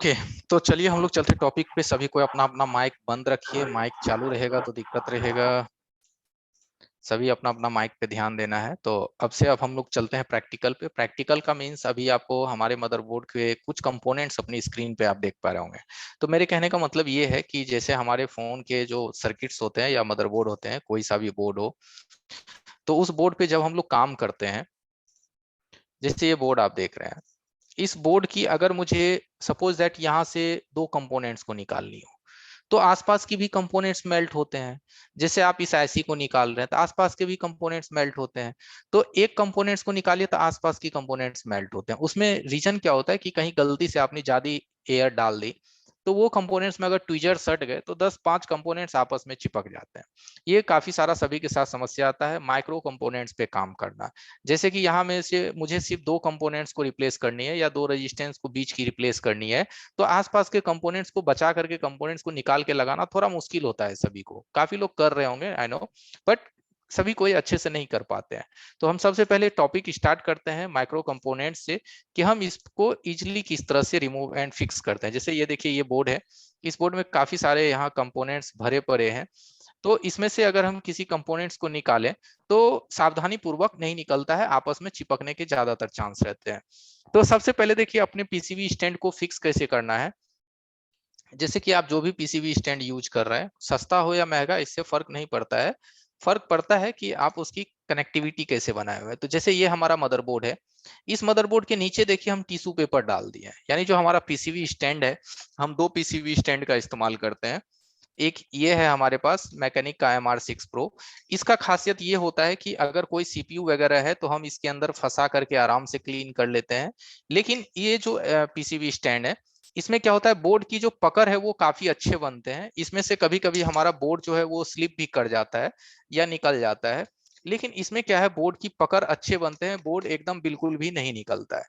Okay, तो चलिए हम लोग चलते टॉपिक पे। सभी को अपना अपना माइक बंद रखिए, माइक चालू रहेगा तो दिक्कत रहेगा। सभी अपना अपना माइक पे ध्यान देना है। तो अब हम लोग चलते हैं प्रैक्टिकल पे। प्रैक्टिकल का मीन्स अभी आपको हमारे मदरबोर्ड के कुछ कंपोनेंट्स अपनी स्क्रीन पे आप देख पा रहे होंगे। तो मेरे कहने का मतलब ये है कि जैसे हमारे फोन के जो सर्किट्स होते हैं या मदरबोर्ड होते हैं, कोई सा भी बोर्ड हो, तो उस बोर्ड पे जब हम लोग काम करते हैं, जैसे ये बोर्ड आप देख रहे हैं, इस बोर्ड की अगर मुझे सपोज दैट यहाँ से दो कंपोनेंट्स को निकालनी हो, तो आसपास की भी कंपोनेंट्स मेल्ट होते हैं। जैसे आप इस आईसी को निकाल रहे हैं तो आसपास के भी कंपोनेंट्स मेल्ट होते हैं। तो एक कंपोनेंट्स को निकालिए तो आसपास की कंपोनेंट्स मेल्ट होते हैं। उसमें रीजन क्या होता है कि कहीं गलती से आपने ज्यादा एयर डाल दी, तो वो कंपोनेंट्स में अगर ट्विजर सट गए तो 10-5 कंपोनेंट्स आपस में चिपक जाते हैं। ये काफी सारा सभी के साथ समस्या आता है माइक्रो कंपोनेंट्स पे काम करना। जैसे कि यहाँ में से मुझे सिर्फ दो कंपोनेंट्स को रिप्लेस करनी है या दो रेजिस्टेंस को बीच की रिप्लेस करनी है, तो आसपास के कंपोनेंट्स को बचा करके कंपोनेंट्स को निकाल के लगाना थोड़ा मुश्किल होता है। सभी को, काफी लोग कर रहे होंगे आई नो, बट सभी कोई अच्छे से नहीं कर पाते हैं। तो हम सबसे पहले टॉपिक स्टार्ट करते हैं माइक्रो कंपोनेंट से, कि हम इसको इजिली किस तरह से रिमूव एंड फिक्स करते हैं। जैसे ये देखिए, ये बोर्ड है, इस बोर्ड में काफी सारे यहाँ कंपोनेंट्स भरे पड़े हैं। तो इसमें से अगर हम किसी कंपोनेंट्स को निकालें तो सावधानी पूर्वक नहीं निकलता है, आपस में चिपकने के ज्यादातर चांस रहते हैं। तो सबसे पहले देखिए अपने पीसीबी स्टैंड को फिक्स कैसे करना है। जैसे कि आप जो भी पीसीबी स्टैंड यूज कर रहे हैं, सस्ता हो या महंगा इससे फर्क नहीं पड़ता है। फर्क पड़ता है कि आप उसकी कनेक्टिविटी कैसे बनाए हुए हैं। तो जैसे ये हमारा मदरबोर्ड है, इस मदरबोर्ड के नीचे देखिए हम टिश्यू पेपर डाल दिए हैं। यानी जो हमारा पीसीबी स्टैंड है, हम दो पीसीबी स्टैंड का इस्तेमाल करते हैं। एक ये है हमारे पास मैकेनिक का MR6 प्रो। इसका खासियत ये होता है कि अगर कोई सीपीयू वगैरह है तो हम इसके अंदर फंसा करके आराम से क्लीन कर लेते हैं। लेकिन ये जो पीसीबी स्टैंड है, इसमें क्या होता है, बोर्ड की जो पकड़ है वो काफी अच्छे बनते हैं। इसमें से कभी कभी हमारा बोर्ड जो है वो स्लिप भी कर जाता है या निकल जाता है। लेकिन इसमें क्या है, बोर्ड की पकड़ अच्छे बनते हैं, बोर्ड एकदम बिल्कुल भी नहीं निकलता है।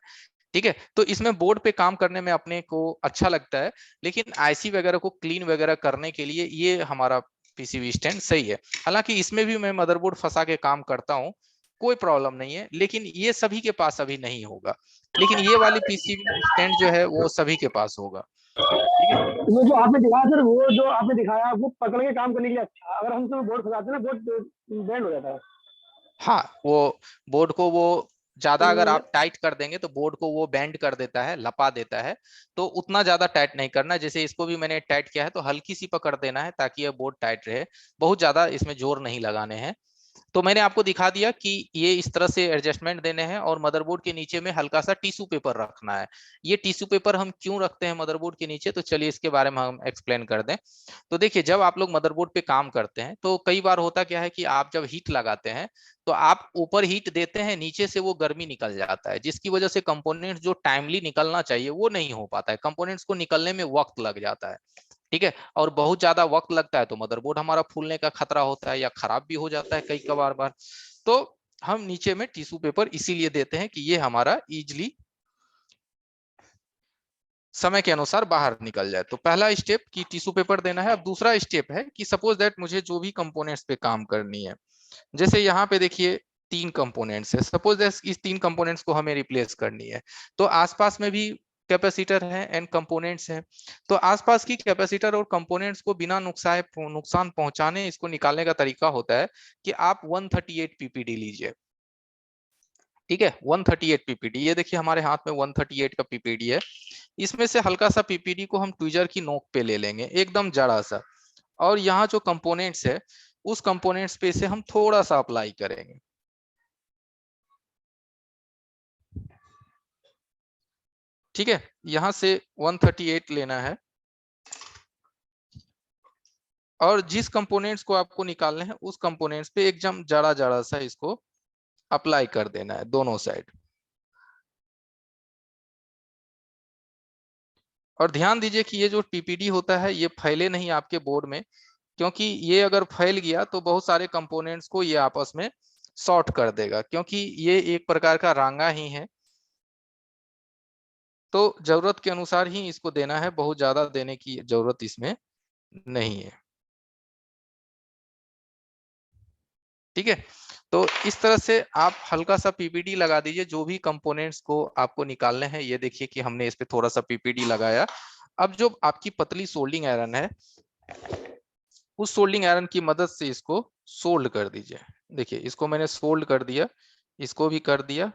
ठीक है, तो इसमें बोर्ड पे काम करने में अपने को अच्छा लगता है। लेकिन आईसी वगैरह को क्लीन वगैरह करने के लिए ये हमारा पीसीबी स्टैंड सही है। हालांकि इसमें भी मैं मदरबोर्ड फंसा के काम करता हूँ, कोई प्रॉब्लम नहीं है, लेकिन ये सभी के पास अभी नहीं होगा। लेकिन ये वाली पीसीबी स्टैंड जो है वो सभी के पास होगा। ठीक है। वो जो आपने दिखाया सर, वो जो आपने दिखाया वो पकड़ के काम करने के लिए अच्छा। अगर हम तो बोर्ड फंसाते हैं ना, बोर्ड बैंड हो जाता है। हाँ, वो बोर्ड को वो ज्यादा अगर हम्म, आप टाइट कर देंगे तो बोर्ड को वो बेंड कर देता है, लपा देता है। तो उतना ज्यादा टाइट नहीं करना। जैसे इसको भी मैंने टाइट किया है तो हल्की सी पकड़ देना है ताकि ये बोर्ड टाइट रहे। बहुत ज्यादा इसमें जोर नहीं लगाने हैं। तो मैंने आपको दिखा दिया कि ये इस तरह से एडजस्टमेंट देने हैं और मदरबोर्ड के नीचे में हल्का सा टिश्यू पेपर रखना है। ये टिश्यू पेपर हम क्यों रखते हैं मदरबोर्ड के नीचे, तो चलिए इसके बारे में हम एक्सप्लेन कर दें। तो देखिए, जब आप लोग मदरबोर्ड पे काम करते हैं तो कई बार होता क्या है कि आप जब हीट लगाते हैं तो आप ऊपर हीट देते हैं, नीचे से वो गर्मी निकल जाता है, जिसकी वजह से कंपोनेंट्स जो टाइमली निकलना चाहिए वो नहीं हो पाता है। कंपोनेंट्स को निकलने में वक्त लग जाता है। ठीक है, और बहुत ज्यादा वक्त लगता है तो मदरबोर्ड हमारा फूलने का खतरा होता है या खराब भी हो जाता है कई बार। तो हम नीचे में टिश्यू पेपर इसीलिए देते हैं कि ये हमारा इजिली समय के अनुसार बाहर निकल जाए। तो पहला स्टेप कि टिश्यू पेपर देना है। अब दूसरा स्टेप है कि सपोज दैट मुझे जो भी कंपोनेंट्स पे काम करनी है, जैसे यहाँ पे देखिए तीन कंपोनेंट्स है, सपोज दैट इस तीन कंपोनेंट्स को हमें रिप्लेस करनी है। तो आसपास में भी कैपेसिटर है एंड कंपोनेंट्स है। तो आसपास की कैपेसिटर और कंपोनेंट्स को बिना नुकसान पहुंचाने इसको निकालने का तरीका होता है कि आप 138 पीपीडी लीजिए। ठीक है, 138 पीपीडी, ये देखिए हमारे हाथ में 138 का पीपीडी है। इसमें से हल्का सा पीपीडी को हम ट्विजर की नोक पे ले लेंगे, एकदम जड़ा सा। और यहाँ जो कंपोनेंट्स है उस कंपोनेंट्स पे से हम थोड़ा सा अप्लाई करेंगे। ठीक है, यहां से 138 लेना है और जिस कंपोनेंट्स को आपको निकालने हैं उस कंपोनेंट्स पे एकदम जड़ा जड़ा सा इसको अप्लाई कर देना है दोनों साइड। और ध्यान दीजिए कि ये जो पीपीडी होता है ये फैले नहीं आपके बोर्ड में, क्योंकि ये अगर फैल गया तो बहुत सारे कंपोनेंट्स को ये आपस में शॉर्ट कर देगा, क्योंकि ये एक प्रकार का रांगा ही है। तो जरूरत के अनुसार ही इसको देना है, बहुत ज्यादा देने की जरूरत इसमें नहीं है। ठीक है, तो इस तरह से आप हल्का सा पीपीडी लगा दीजिए जो भी कंपोनेंट्स को आपको निकालने हैं। ये देखिए कि हमने इस पे थोड़ा सा पीपीडी लगाया अब जो आपकी पतली सोल्डिंग आयरन है, उस सोल्डिंग आयरन की मदद से इसको सोल्ड कर दीजिए। देखिए इसको मैंने सोल्ड कर दिया, इसको भी कर दिया,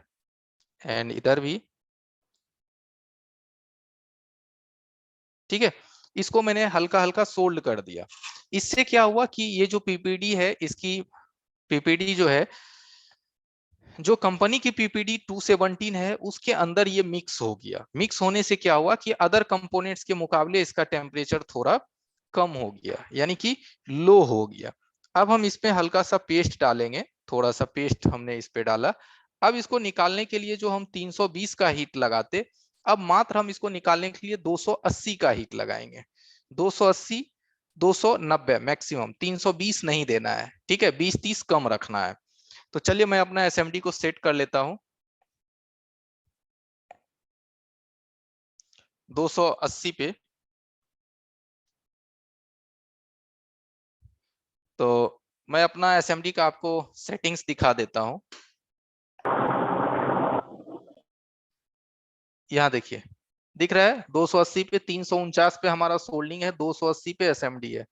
एंड इधर भी, ठीक है। इसको मैंने हल्का हल्का सोल्ड कर दिया। इससे क्या हुआ कि ये जो पीपीडी है, इसकी पीपीडी जो है, जो कंपनी की पीपीडी 217 है, उसके अंदर ये मिक्स हो गया। मिक्स होने से क्या हुआ कि अदर कंपोनेंट्स के मुकाबले इसका टेम्परेचर थोड़ा कम हो गया, यानी कि लो हो गया। अब हम इसमें हल्का सा पेस्ट डालेंगे, थोड़ा सा पेस्ट हमने इस पे डाला। अब इसको निकालने के लिए जो हम 320 का हीट लगाते, अब मात्र हम इसको निकालने के लिए 280 का हीट लगाएंगे। 280, 290 मैक्सिमम, 320 नहीं देना है, ठीक है, 20-30 कम रखना है। तो चलिए मैं अपना एसएमडी को सेट कर लेता हूं 280 पे। तो मैं अपना एसएमडी का आपको सेटिंग्स दिखा देता हूं। यहाँ देखिए, दिख रहा है 280 पे, 349 पे हमारा सोल्डिंग है, 280 पे एसएमडी है।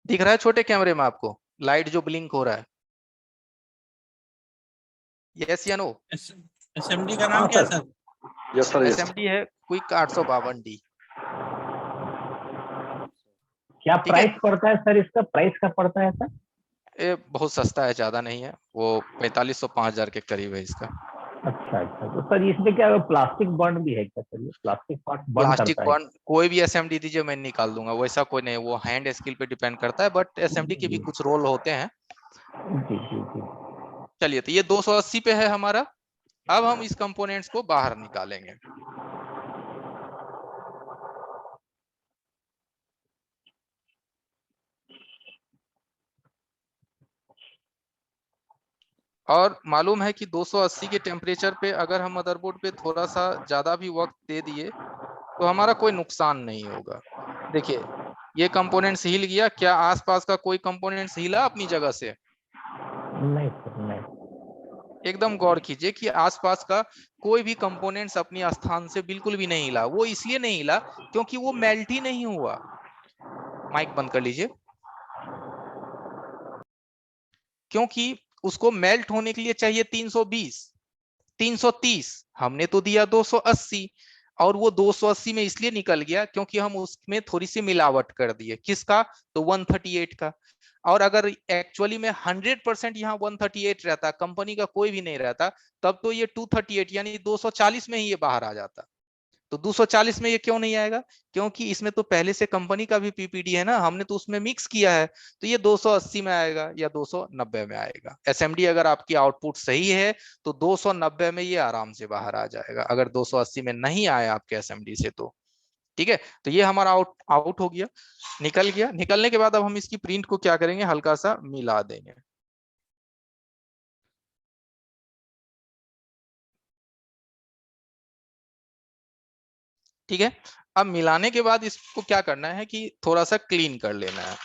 दिख रहा है छोटे कैमरे में आपको लाइट जो ब्लिंक हो रहा है? यस या नो? एसएमडी का नाम क्या है sir? Yes sir, yes. SMD है क्विक 852D। क्या ठीक है, प्राइस पड़ता है सर? इसका प्राइस क्या पड़ता है सर? ये बहुत सस्ता है, ज्यादा नहीं है, वो 4500-5000 के करीब है इसका। अच्छा अच्छा, तो सर इसमें क्या प्लास्टिक बर्न भी है क्या सर? ये प्लास्टिक पार्ट बर्न प्लास्टिक करता है? बॉन्ड कोई भी एसएमडी दीजिए मैं निकाल दूंगा, वैसा कोई नहीं, वो हैंड स्किल पे डिपेंड करता है, बट एसएमडी के भी जी कुछ रोल होते हैं। जी जी जी। चलिए, तो ये 280 पे है हमारा। अब हम इस कंपोनेंट्स को बाहर निकालेंगे। और मालूम है कि 280 के टेम्परेचर पे अगर हम मदरबोर्ड पे थोड़ा सा ज्यादा भी वक्त दे दिए तो हमारा कोई नुकसान नहीं होगा। देखिए ये कंपोनेंट्स हिल गया, क्या आसपास का कोई कंपोनेंट्स हिला अपनी जगह से? नहीं सर, नहीं। एकदम गौर कीजिए कि आसपास का कोई भी कंपोनेंट्स अपनी स्थान से बिल्कुल भी नहीं हिला। वो इसलिए नहीं हिला क्योंकि वो मेल्ट ही नहीं हुआ। माइक बंद कर लीजिए। क्योंकि उसको मेल्ट होने के लिए चाहिए 320, 330, हमने तो दिया 280, और वो 280 में इसलिए निकल गया क्योंकि हम उसमें थोड़ी सी मिलावट कर दिए। किसका? तो 138 का। और अगर एक्चुअली में 100% यहाँ 138 रहता, कंपनी का कोई भी नहीं रहता, तब तो ये 238 यानी 240 में ही ये बाहर आ जाता। तो 240 में ये क्यों नहीं आएगा? क्योंकि इसमें तो पहले से कंपनी का भी पीपीडी है ना, हमने तो उसमें मिक्स किया है। तो ये 280 में आएगा या 290 में आएगा। एसएमडी अगर आपकी आउटपुट सही है तो 290 में ये आराम से बाहर आ जाएगा, अगर 280 में नहीं आया आपके एसएमडी से तो। ठीक है, तो ये हमारा आउट आउट हो गया, निकल गया। निकलने के बाद अब हम इसकी प्रिंट को क्या करेंगे, हल्का सा मिला देंगे। ठीक है, अब मिलाने के बाद इसको क्या करना है कि थोड़ा सा क्लीन कर लेना है।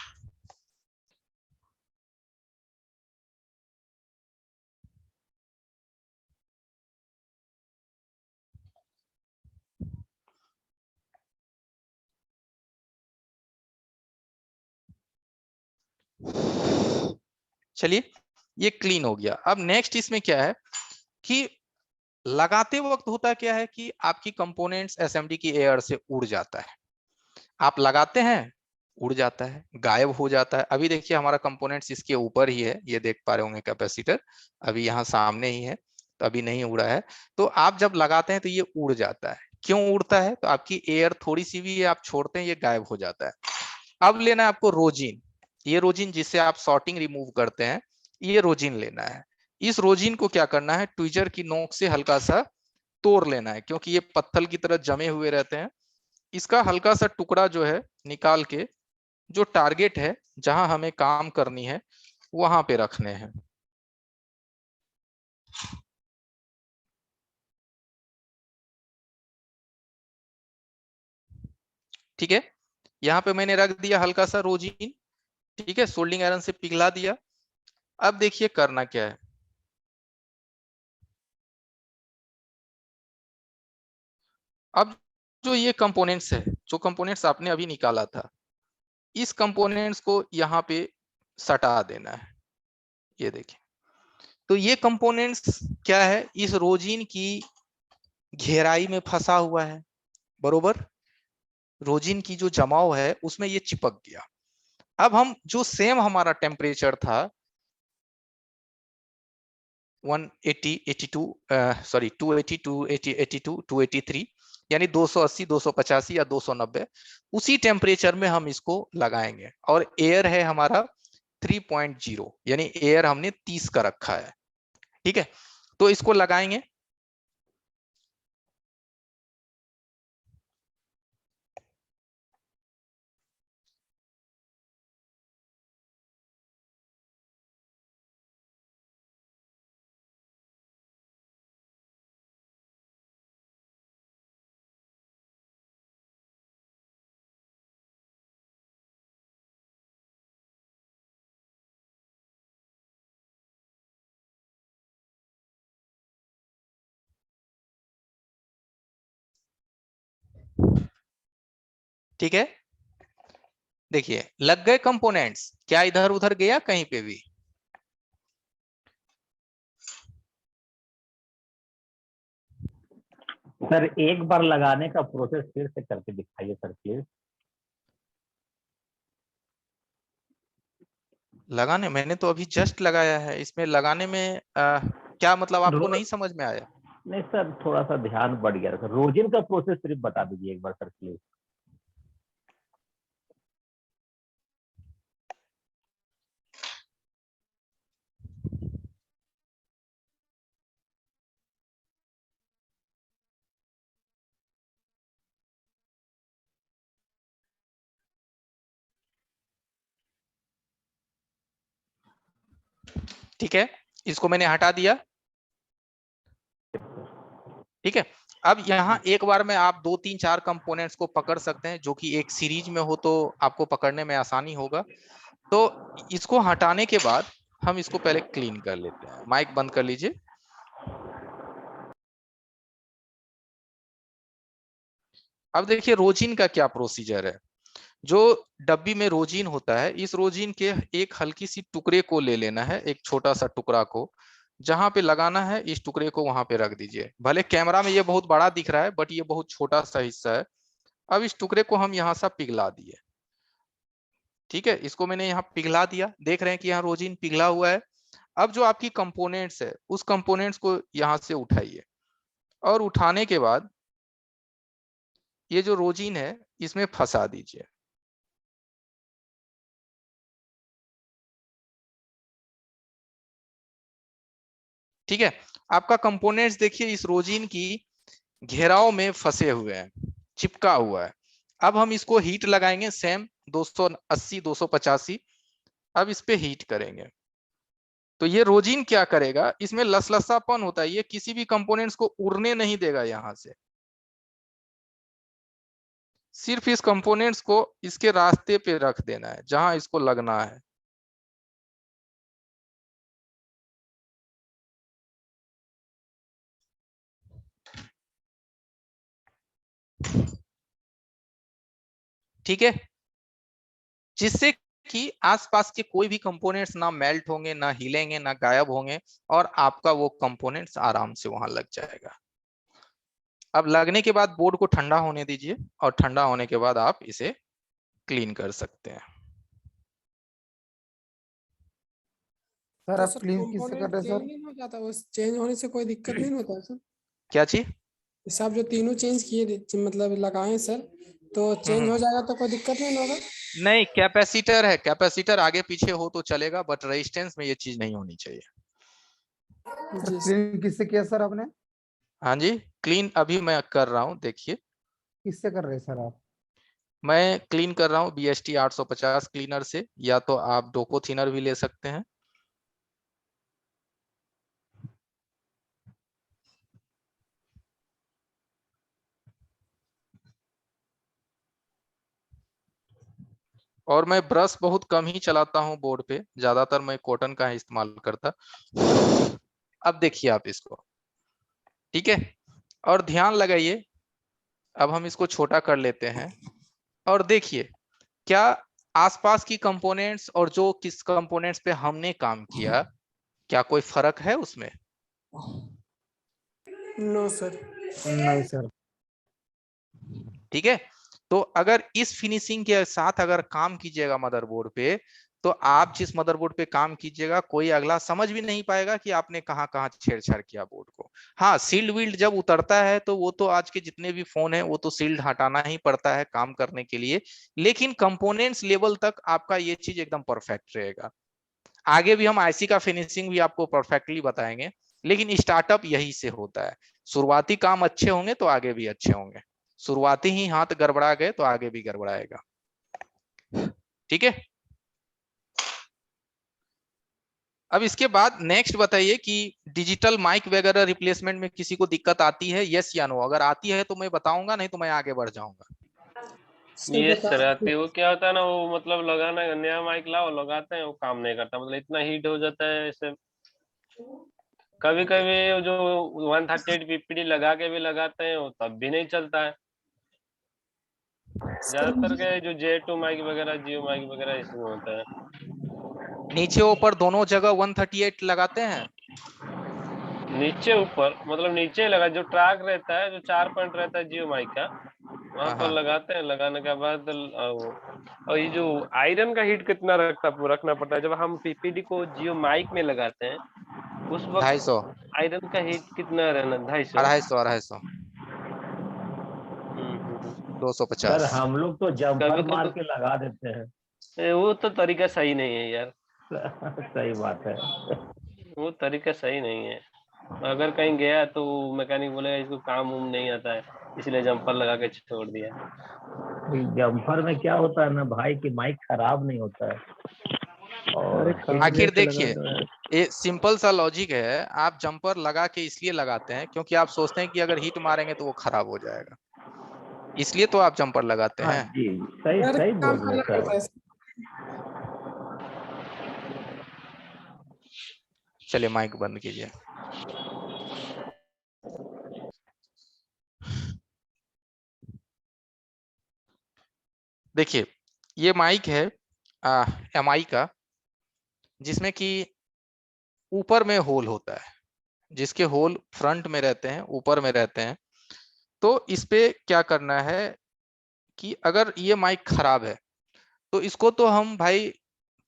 चलिए, ये क्लीन हो गया। अब नेक्स्ट इसमें क्या है कि लगाते वक्त होता क्या है कि आपकी कंपोनेंट्स एसएमडी की एयर से उड़ जाता है। आप लगाते हैं, उड़ जाता है, गायब हो जाता है। अभी देखिए हमारा कंपोनेंट्स इसके ऊपर ही है, ये देख पा रहे होंगे कैपेसिटर, अभी यहाँ सामने ही है, तो अभी नहीं उड़ा है। तो आप जब लगाते हैं तो ये उड़ जाता है। क्यों उड़ता है? तो आपकी एयर थोड़ी सी भी आप छोड़ते हैं, ये गायब हो जाता है। अब लेना है आपको रोजिन। ये रोजिन जिससे आप सॉर्टिंग रिमूव करते हैं, ये रोजिन लेना है। इस रोजिन को क्या करना है, ट्विजर की नोक से हल्का सा तोड़ लेना है, क्योंकि ये पत्थर की तरह जमे हुए रहते हैं। इसका हल्का सा टुकड़ा जो है निकाल के, जो टारगेट है जहां हमें काम करनी है वहां पे रखने हैं। ठीक है, यहाँ पे मैंने रख दिया हल्का सा रोजिन। ठीक है, सोल्डिंग आयरन से पिघला दिया। अब देखिए करना क्या है। अब जो ये कंपोनेंट्स है जो कंपोनेंट्स आपने अभी निकाला था, इस कंपोनेंट्स को यहाँ पे सटा देना है। ये देखिए, तो ये कंपोनेंट्स क्या है, इस रोजीन की घेराई में फंसा हुआ है, बरोबर। रोजीन की जो जमाव है उसमें ये चिपक गया। अब हम जो सेम हमारा टेम्परेचर था 180, 82 सॉरी 280, 282, 283 यानी 280, 285 या 290, उसी टेम्परेचर में हम इसको लगाएंगे। और एयर है हमारा 3.0 यानी एयर हमने 30 का रखा है। ठीक है, तो इसको लगाएंगे। ठीक है, देखिए लग गए कंपोनेंट्स, क्या इधर उधर गया कहीं पे भी? सर एक बार लगाने का प्रोसेस फिर से करके दिखाइए सर प्लीज। लगाने, मैंने तो अभी जस्ट लगाया है। इसमें लगाने में क्या मतलब आपको नहीं समझ में आया? नहीं सर, थोड़ा सा ध्यान बढ़ गया सर। रोजिन का प्रोसेस सिर्फ बता दीजिए एक बार सर प्लीज। ठीक है, इसको मैंने हटा दिया। ठीक है, अब यहाँ एक बार में आप 2, 3, 4 कंपोनेंट्स को पकड़ सकते हैं, जो कि एक सीरीज में हो तो आपको पकड़ने में आसानी होगा। तो इसको हटाने के बाद हम इसको पहले क्लीन कर लेते हैं। माइक बंद कर लीजिए। अब देखिए रोजिन का क्या प्रोसीजर है। जो डब्बी में रोजिन होता है, इस रोजिन के एक हल्की सी टुकड़े को ले लेना है, एक छोटा सा टुकड़ा को, जहां पे लगाना है इस टुकड़े को वहां पे रख दीजिए। भले कैमरा में ये बहुत बड़ा दिख रहा है, बट ये बहुत छोटा सा हिस्सा है। अब इस टुकड़े को हम यहाँ से पिघला दिए। ठीक है, इसको मैंने यहाँ पिघला दिया, देख रहे हैं कि यहाँ रोजिन पिघला हुआ है। अब जो आपकी कंपोनेंट्स है, उस कंपोनेंट्स को यहाँ से उठाइए, और उठाने के बाद ये जो रोजिन है इसमें फंसा दीजिए। ठीक है, आपका कंपोनेंट्स देखिए इस रोजिन की घेराव में फंसे हुए हैं, चिपका हुआ है। अब हम इसको हीट लगाएंगे, सेम 280, 285। अब इस पे हीट करेंगे तो ये रोजिन क्या करेगा, इसमें लसलसापन होता है, ये किसी भी कंपोनेंट्स को उड़ने नहीं देगा। यहां से सिर्फ इस कंपोनेंट्स को इसके रास्ते पे रख देना है, जहां इसको लगना है। ठीक है, जिससे कि आसपास के कोई भी कंपोनेंट्स ना मेल्ट होंगे, ना हिलेंगे, ना गायब होंगे, और आपका वो कंपोनेंट्स आराम से वहां लग जाएगा। अब लगने के बाद बोर्ड को ठंडा होने दीजिए, और ठंडा होने के बाद आप इसे क्लीन कर सकते हैं। सर तो आप सर क्लीन किससे कर कंपोनेंट रहे हैं चेंज सर? नहीं हो जाता, वो चेंज होने से कोई दिक्कत नहीं होता सर? क्या चीज? जैसे आप जो तीनों चेंज किए मतलब लगाए सर, तो चेंज हो जाएगा तो कोई दिक्कत नहीं होगा? नहीं, कैपेसिटर है, कैपेसिटर आगे पीछे हो तो चलेगा, बट रेजिस्टेंस में ये चीज नहीं होनी चाहिए। सर जी सर। क्लीन किससे किया सर आपने? हाँ जी, क्लीन अभी मैं कर रहा हूँ, देखिए। किससे कर रहे हैं सर आप? मैं क्लीन कर रहा हूँ BST 850 क्लीनर से, या तो आप डोको थिनर भी ले सकते हैं। और मैं ब्रश बहुत कम ही चलाता हूँ बोर्ड पे, ज्यादातर मैं कॉटन का ही इस्तेमाल करता। अब देखिए आप इसको, ठीक है, और ध्यान लगाइए। अब हम इसको छोटा कर लेते हैं। और देखिए क्या आसपास की कंपोनेंट्स और जो किस कंपोनेंट्स पे हमने काम किया, क्या कोई फर्क है उसमें? No sir. नहीं सर। ठीक है, तो अगर इस फिनिशिंग के साथ अगर काम कीजिएगा मदरबोर्ड पे, तो आप जिस मदरबोर्ड पे काम कीजिएगा कोई अगला समझ भी नहीं पाएगा कि आपने कहां कहां छेड़छाड़ किया बोर्ड को। हाँ, सील्ड वील्ड जब उतरता है तो वो तो आज के जितने भी फोन है वो तो सील्ड हटाना ही पड़ता है काम करने के लिए, लेकिन कंपोनेंट्स लेवल तक आपका ये चीज एकदम परफेक्ट रहेगा। आगे भी हम आईसी का फिनिशिंग भी आपको परफेक्टली बताएंगे, लेकिन स्टार्टअप यही से होता है। शुरुआती काम अच्छे होंगे तो आगे भी अच्छे होंगे, शुरुआती ही हाथ गड़बड़ा गए तो आगे भी गड़बड़ाएगा। ठीक है, अब इसके बाद नेक्स्ट बताइए कि डिजिटल माइक वगैरह रिप्लेसमेंट में किसी को दिक्कत आती है, यस या नो? अगर आती है तो मैं बताऊंगा, नहीं तो मैं आगे बढ़ जाऊंगा। ये सर आती है, वो क्या होता है ना, वो मतलब लगाना नया माइक लाओ लगाते हैं वो काम नहीं करता, मतलब इतना हीट हो जाता है ऐसे। कभी कभी जो 138 पीपीडी लगा के भी लगाते हैं वो तब भी नहीं चलता है। ज्यादातर के जो J2 माइक वगैरह जियो माइक वगैरह इसमें होता है। नीचे ऊपर दोनों जगह 138 लगाते हैं? नीचे ऊपर मतलब नीचे लगा, जो ट्रैक रहता है, जो 4 पॉइंट रहता है जियो माइक का, वहां पर लगाते हैं। लगाने के बाद और ये जो आयरन का हीट कितना रखना पड़ता है, जब हम पीपीडी को जियो माइक में लगाते हैं उस वक्त 250, आयरन का हीट कितना रहना? 250, 250, 250। सर हम लोग तो जम्पर कभी मार कभी के लगा देते हैं। वो तो तरीका सही नहीं है यार, सही बात है। वो तरीका सही नहीं है। अगर कहीं गया तो मैकेनिक बोलेगा इसको काम उम नहीं आता है, इसलिए जंपर लगा के छोड़ दिया। जम्पर में क्या होता है ना भाई कि माइक खराब नहीं होता है, और आखिर देखिए ये सिंपल सा लॉजिक है, आप जंपर लगा के इसलिए लगाते हैं क्योंकि आप सोचते हैं कि अगर हीट मारेंगे तो वो खराब हो जाएगा, इसलिए तो आप जंपर लगाते हाँ हैं। जी, सही हर सही काम बोल रहे अलग होता सर। है। चलिए माइक बंद कीजिए। देखिए ये माइक है एमआई का, जिसमें कि ऊपर में होल होता है, जिसके होल फ्रंट में रहते हैं, ऊपर में रहते हैं। तो इस पे क्या करना है कि अगर ये माइक खराब है तो इसको तो हम भाई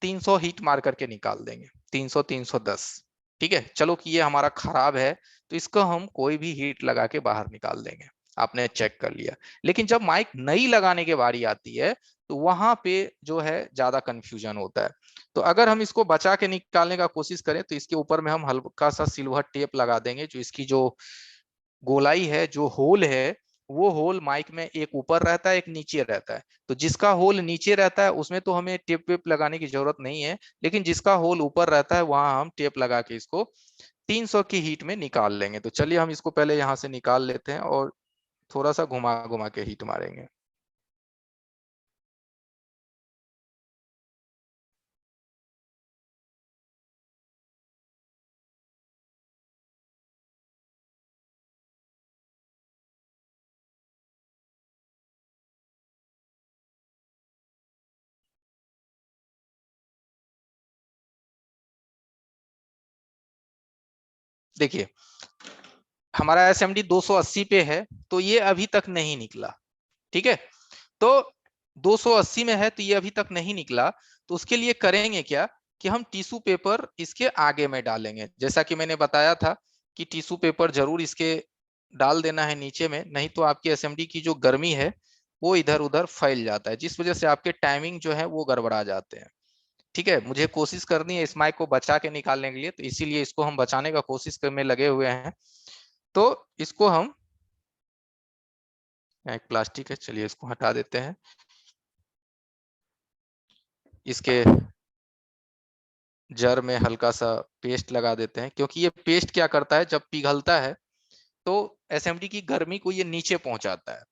300 हीट मार करके निकाल देंगे, 300 310। ठीक है, चलो कि ये हमारा खराब है तो इसको हम कोई भी हीट लगा के बाहर निकाल देंगे, आपने चेक कर लिया। लेकिन जब माइक नई लगाने की बारी आती है तो वहां पे जो है ज्यादा कंफ्यूजन होता है। तो अगर हम इसको बचा के निकालने का कोशिश करें तो इसके ऊपर में हम हल्का सा सिल्वर टेप लगा देंगे, जो इसकी जो गोलाई है, जो होल है, वो होल माइक में एक ऊपर रहता है एक नीचे रहता है। तो जिसका होल नीचे रहता है उसमें तो हमें टेप वेप लगाने की जरूरत नहीं है, लेकिन जिसका होल ऊपर रहता है वहां हम टेप लगा के इसको 300 की हीट में निकाल लेंगे। तो चलिए हम इसको पहले यहाँ से निकाल लेते हैं और थोड़ा सा घुमा घुमा के हीट मारेंगे। देखिए हमारा एसएमडी 280 पे है तो ये अभी तक नहीं निकला। ठीक है, तो 280 में है तो ये अभी तक नहीं निकला, तो उसके लिए करेंगे क्या कि हम टिश्यू पेपर इसके आगे में डालेंगे। जैसा कि मैंने बताया था कि टिश्यू पेपर जरूर इसके डाल देना है नीचे में, नहीं तो आपकी एसएमडी की जो गर्मी है वो इधर उधर फैल जाता है, जिस वजह से आपके टाइमिंग जो है वो गड़बड़ा जाते हैं। ठीक है, मुझे कोशिश करनी है इस माइक को बचा के निकालने के लिए, तो इसीलिए इसको हम बचाने का कोशिश में लगे हुए हैं। तो इसको हम, एक प्लास्टिक है चलिए इसको हटा देते हैं, इसके जर में हल्का सा पेस्ट लगा देते हैं, क्योंकि ये पेस्ट क्या करता है जब पिघलता है तो एसएमडी की गर्मी को ये नीचे पहुंचाता है।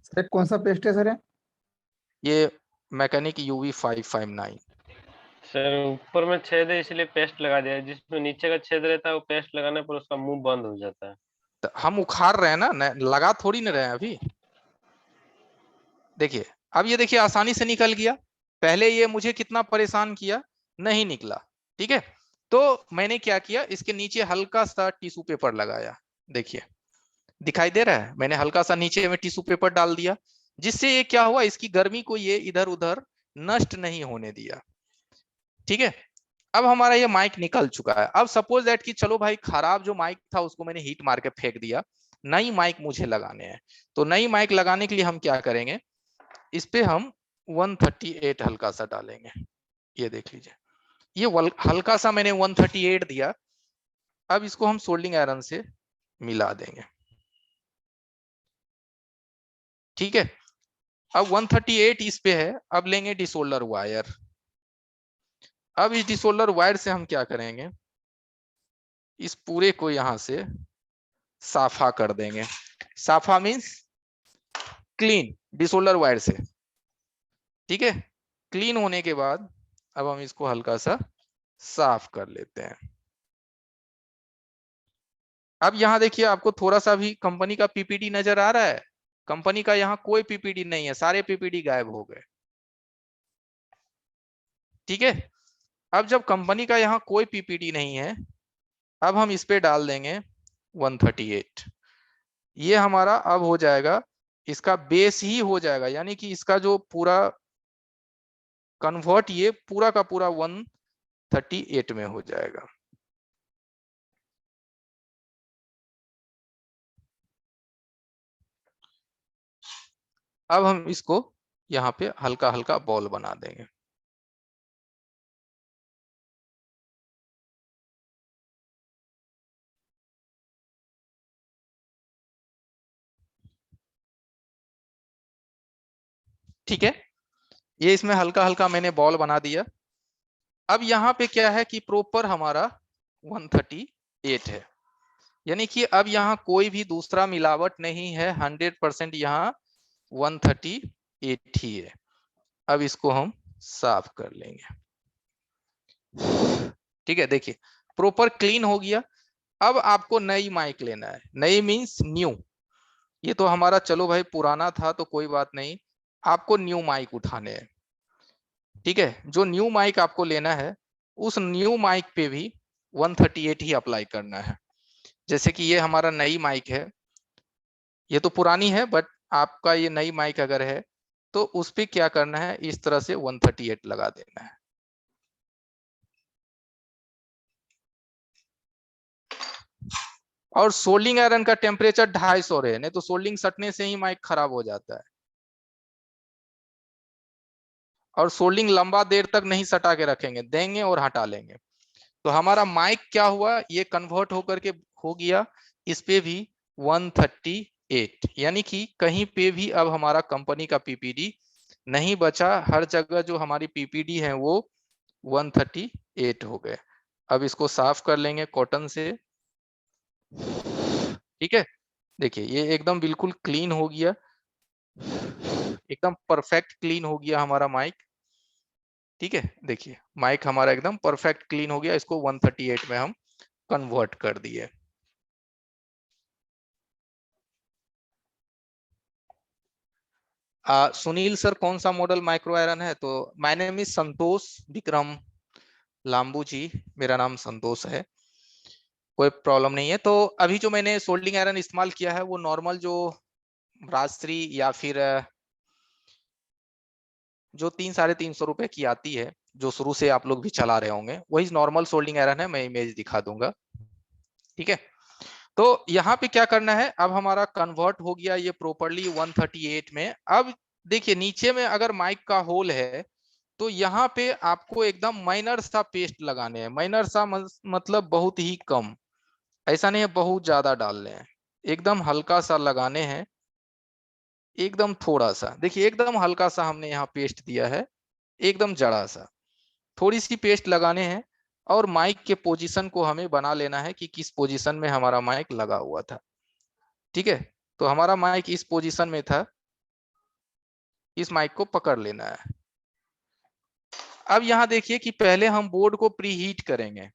सर कौन सा पेस्ट है सर? ये मैकेनिक UV 559। सर ऊपर में छेद है इसलिए पेस्ट लगा दिया, जिसमें नीचे का छेद रहता है वो पेस्ट लगाने पर उसका मुंह बंद हो जाता है। तो हम उखाड़ रहे हैं ना, लगा थोड़ी ना रहे हैं अभी। देखिए अब ये देखिए आसानी से निकल गया। पहले ये मुझे कितना परेशान किया, नहीं निकला। ठीक है, तो मैंने क्या किया, इसके नीचे हल्का सा टिश्यू पेपर लगाया। देखिए दिखाई दे रहा है, मैंने हल्का सा नीचे में टिश्यू पेपर डाल दिया, जिससे ये क्या हुआ, इसकी गर्मी को ये इधर उधर नष्ट नहीं होने दिया। ठीक है, अब हमारा ये माइक निकल चुका है। अब सपोज दैट कि चलो भाई खराब जो माइक था उसको मैंने हीट मार के फेंक दिया, नई माइक मुझे लगाने हैं। तो नई माइक लगाने के लिए हम क्या करेंगे, इस पे हम 138 हल्का सा डालेंगे। ये देख लीजिए, ये हल्का सा मैंने 138 दिया। अब इसको हम सोल्डिंग आयरन से मिला देंगे। ठीक है, अब 138 इस पे है। अब लेंगे डिसोल्डर वायर। अब इस डिसोल्डर वायर से हम क्या करेंगे, इस पूरे को यहां से साफा कर देंगे। साफा मींस क्लीन, डिसोल्डर वायर से। ठीक है, क्लीन होने के बाद अब हम इसको हल्का सा साफ कर लेते हैं। अब यहां देखिए आपको थोड़ा सा भी कंपनी का पीपीडी नजर आ रहा है? कंपनी का यहाँ कोई पीपीडी नहीं है, सारे पीपीडी गायब हो गए। ठीक है, अब जब कंपनी का यहाँ कोई पीपीडी नहीं है, अब हम इस पे डाल देंगे 138। ये हमारा अब हो जाएगा, इसका बेस ही हो जाएगा, यानी कि इसका जो पूरा कन्वर्ट ये पूरा का पूरा 138 में हो जाएगा। अब हम इसको यहाँ पे हल्का हल्का बॉल बना देंगे। ठीक है, ये इसमें हल्का हल्का मैंने बॉल बना दिया। अब यहाँ पे क्या है कि प्रॉपर हमारा 138 है, यानी कि अब यहाँ कोई भी दूसरा मिलावट नहीं है, 100% यहाँ 138 ही है। अब इसको हम साफ कर लेंगे। ठीक है, देखिए प्रॉपर क्लीन हो गया। अब आपको नई माइक लेना है, नई मींस न्यू। ये तो हमारा चलो भाई पुराना था तो कोई बात नहीं, आपको न्यू माइक उठाने हैं। ठीक है, जो न्यू माइक आपको लेना है उस न्यू माइक पे भी 138 ही अप्लाई करना है। जैसे कि ये हमारा नई माइक है, ये तो पुरानी है, बट आपका ये नई माइक अगर है तो उस पे क्या करना है, इस तरह से 138 लगा देना है। और सोल्डिंग आयरन का टेम्परेचर 250 है, नहीं तो सोल्डिंग सटने से ही माइक खराब हो जाता है। और सोल्डिंग लंबा देर तक नहीं सटा के रखेंगे, देंगे और हटा लेंगे। तो हमारा माइक क्या हुआ, ये कन्वर्ट होकर के हो गया इस पे भी 138, यानी कि कहीं पे भी अब हमारा कंपनी का पीपीडी नहीं बचा। हर जगह जो हमारी पीपीडी है वो 138 हो गए। अब इसको साफ कर लेंगे कॉटन से। ठीक है, देखिए ये एकदम बिल्कुल क्लीन हो गया, एकदम परफेक्ट क्लीन हो गया हमारा माइक। ठीक है, देखिए माइक हमारा एकदम परफेक्ट क्लीन हो गया, इसको 138 में हम कन्वर्ट कर दिए। सुनील सर कौन सा मॉडल माइक्रो आयरन है? तो माय नेम इज संतोष विक्रम लांबू जी, मेरा नाम संतोष है, कोई प्रॉब्लम नहीं है। तो अभी जो मैंने सोल्डिंग आयरन इस्तेमाल किया है वो नॉर्मल जो राजश्री या फिर जो 300-350 रुपए की आती है, जो शुरू से आप लोग भी चला रहे होंगे, वही नॉर्मल सोल्डिंग आयरन है। मैं इमेज दिखा दूंगा। ठीक है, तो यहाँ पे क्या करना है, अब हमारा कन्वर्ट हो गया ये प्रॉपर्ली 138 में। अब देखिए नीचे में अगर माइक का होल है तो यहाँ पे आपको एकदम माइनर सा पेस्ट लगाने हैं। माइनर सा मतलब बहुत ही कम, ऐसा नहीं है बहुत ज्यादा डालने हैं, एकदम हल्का सा लगाने हैं, एकदम थोड़ा सा। देखिए एकदम हल्का सा हमने यहाँ पेस्ट दिया है, एकदम जड़ा सा, थोड़ी सी पेस्ट लगाने हैं। और माइक के पोजीशन को हमें बना लेना है कि किस पोजीशन में हमारा माइक लगा हुआ था। ठीक है, तो हमारा माइक इस पोजीशन में था, इस माइक को पकड़ लेना है। अब यहाँ देखिए कि पहले हम बोर्ड को प्री हीट करेंगे।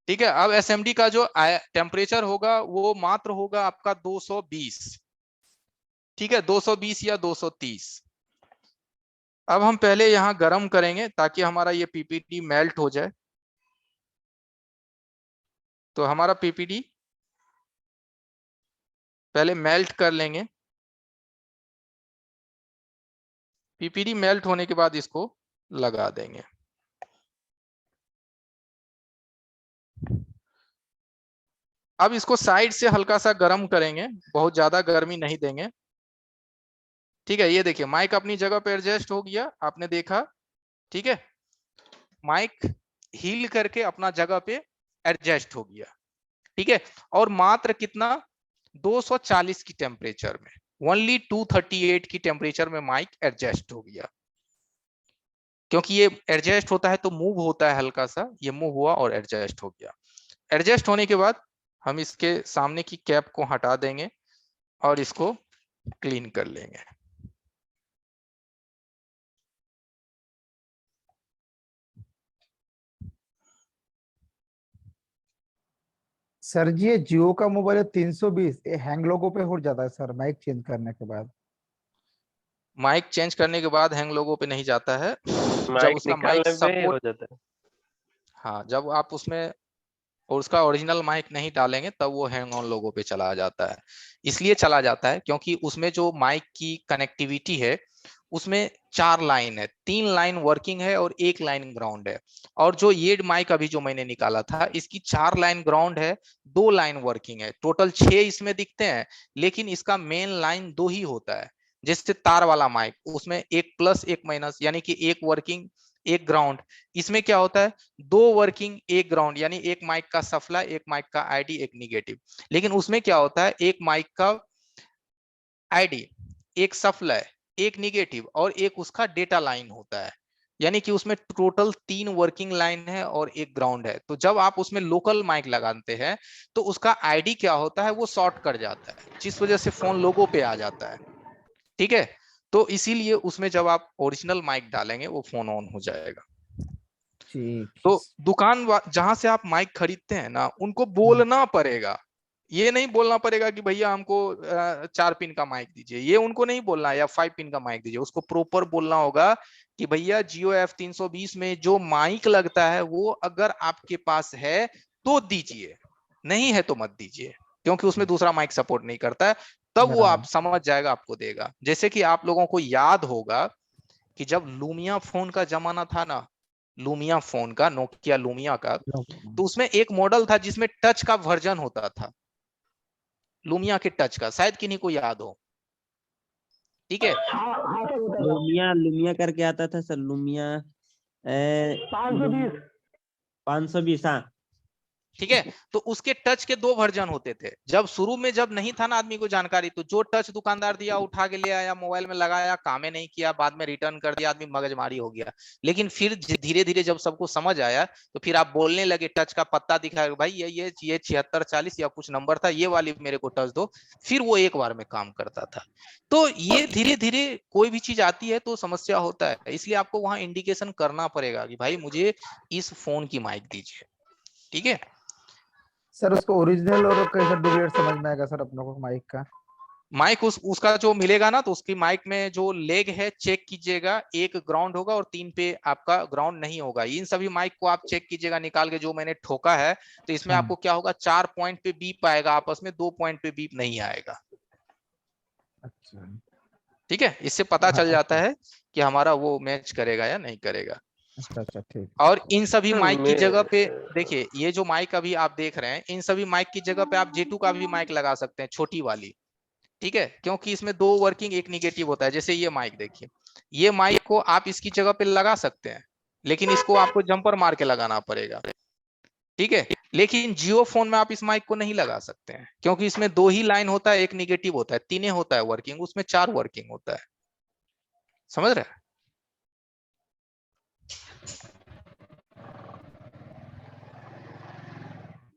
ठीक है, अब एसएमडी का जो टेम्परेचर होगा वो मात्र होगा आपका 220। ठीक है, 220 या 230। अब हम पहले यहाँ गर्म करेंगे ताकि हमारा ये पीपीटी मेल्ट हो जाए। तो हमारा पीपीटी पहले मेल्ट कर लेंगे। पीपीटी मेल्ट होने के बाद इसको लगा देंगे। अब इसको साइड से हल्का सा गर्म करेंगे, बहुत ज्यादा गर्मी नहीं देंगे। ठीक है, ये देखिए माइक अपनी जगह पे एडजस्ट हो गया, आपने देखा। ठीक है, माइक हील करके अपना जगह पे एडजस्ट हो गया। ठीक है, और मात्र कितना, 240 की टेम्परेचर में, ओनली 238 की टेम्परेचर में माइक एडजस्ट हो गया। क्योंकि ये एडजस्ट होता है तो मूव होता है हल्का सा, ये मूव हुआ और एडजस्ट हो गया। एडजस्ट होने के बाद हम इसके सामने की कैप को हटा देंगे और इसको क्लीन कर लेंगे। सर जी ये जियो का मोबाइल है 320, ये हैंग लोगों पे हो जाता है सर माइक चेंज करने के बाद। माइक चेंज करने के बाद हैंग लोगों पे नहीं जाता है, जब माइक उसका माइक निकालने पे ही हो सपोर्ट, जाता है। हाँ जब आप उसमें और उसका ओरिजिनल माइक नहीं डालेंगे तब वो हैंग ऑन लोगों पे चला जाता है। इसलिए चला जाता है क्योंकि उसमें जो माइक की कनेक्टिविटी है उसमें 4 लाइन है, 3 लाइन वर्किंग है और 1 लाइन ग्राउंड है। और जो ये माइक अभी जो मैंने निकाला था इसकी 4 लाइन ग्राउंड है, 2 लाइन वर्किंग है, टोटल 6 इसमें दिखते हैं, लेकिन इसका मेन लाइन 2 ही होता है। जैसे तार वाला माइक उसमें 1 प्लस 1 माइनस, यानी कि 1 वर्किंग 1 ग्राउंड। इसमें क्या होता है, 2 वर्किंग 1 ग्राउंड, यानी एक माइक का सप्लाई, एक माइक का आईडी, एक निगेटिव। लेकिन उसमें क्या होता है, एक माइक का आईडी, एक सप्लाई, एक निगेटिव और एक उसका डेटा लाइन होता है। यानी कि उसमें टोटल 3 वर्किंग लाइन है और 1 ग्राउंड है। तो जब आप उसमें लोकल माइक लगाते हैं तो उसका आईडी क्या होता है, वो शॉर्ट कर जाता है, जिस वजह से फोन लोगो पे आ जाता है। ठीक है, तो इसीलिए उसमें जब आप ओरिजिनल माइक डालेंगे वो फोन ऑन हो जाएगा। ठीक। तो दुकान जहां से आप माइक खरीदते हैं ना, उनको बोलना पड़ेगा, ये नहीं बोलना पड़ेगा कि भैया हमको 4 पिन का माइक दीजिए, ये उनको नहीं बोलना है, या 5 पिन का माइक दीजिए। उसको प्रॉपर बोलना होगा कि भैया जियो F320 में जो माइक लगता है वो अगर आपके पास है तो दीजिए, नहीं है तो मत दीजिए, क्योंकि उसमें दूसरा माइक सपोर्ट नहीं करता है। तब वो आप समझ जाएगा, आपको देगा। जैसे कि आप लोगों को याद होगा कि जब लूमिया फोन का जमाना था ना, लूमिया फोन का, नोकिया लूमिया का, तो उसमें एक मॉडल था जिसमें टच का वर्जन होता था, लूमिया के टच का, शायद किन्हीं को याद हो। ठीक है, हाँ हाँ सर होता था। लुमिया लुमिया करके आता था सर, लुमिया 520। 520। हाँ ठीक है, तो उसके टच के 2 वर्जन होते थे। जब शुरू में जब नहीं था ना आदमी को जानकारी, तो जो टच दुकानदार दिया उठा के ले आया, मोबाइल में लगाया, कामे नहीं किया, बाद में रिटर्न कर दिया, आदमी मगजमारी हो गया। लेकिन फिर धीरे धीरे जब सबको समझ आया तो फिर आप बोलने लगे, टच का पत्ता दिखाया, भाई ये 7640 या कुछ नंबर था, ये वाली मेरे को टच दो, फिर वो एक बार में काम करता था। तो ये धीरे धीरे कोई भी चीज आती है तो समस्या होता है, इसलिए आपको वहां इंडिकेशन करना पड़ेगा कि भाई मुझे इस फोन की माइक दीजिए। ठीक है सर उसको ओरिजिनल और कैसा डुप्लीकेट समझ में आएगा सर अपने को माइक का? माइक उसका जो मिलेगा ना, तो उसकी माइक में जो लेग है चेक कीजिएगा, 1 ग्राउंड होगा और 3 पे आपका ग्राउंड नहीं होगा। इन सभी माइक को आप चेक कीजिएगा निकाल के, जो मैंने ठोका है। तो इसमें आपको क्या होगा, 4 पॉइंट पे बीप आएगा आपस में, 2 पॉइंट पे बीप नहीं आएगा। अच्छा ठीक है, इससे पता चल जाता है कि हमारा वो मैच करेगा या नहीं करेगा। अच्छा अच्छा ठीक। और इन सभी माइक की मैं- जगह पे देखिए, ये जो माइक अभी आप देख रहे हैं, इन सभी माइक की जगह पे आप J2 का भी माइक लगा सकते हैं, छोटी वाली। ठीक है, क्योंकि इसमें 2 वर्किंग 1 निगेटिव होता है। जैसे ये माइक देखिए, ये माइक को आप इसकी जगह पे लगा सकते हैं, लेकिन इसको आपको जंपर मार के लगाना पड़ेगा। ठीक है, लेकिन जियो फोन में आप इस माइक को नहीं लगा सकते हैं, क्योंकि इसमें 2 ही लाइन होता है, 1 निगेटिव होता है, 3 होता है वर्किंग, उसमें 4 वर्किंग होता है। समझ रहे हैं?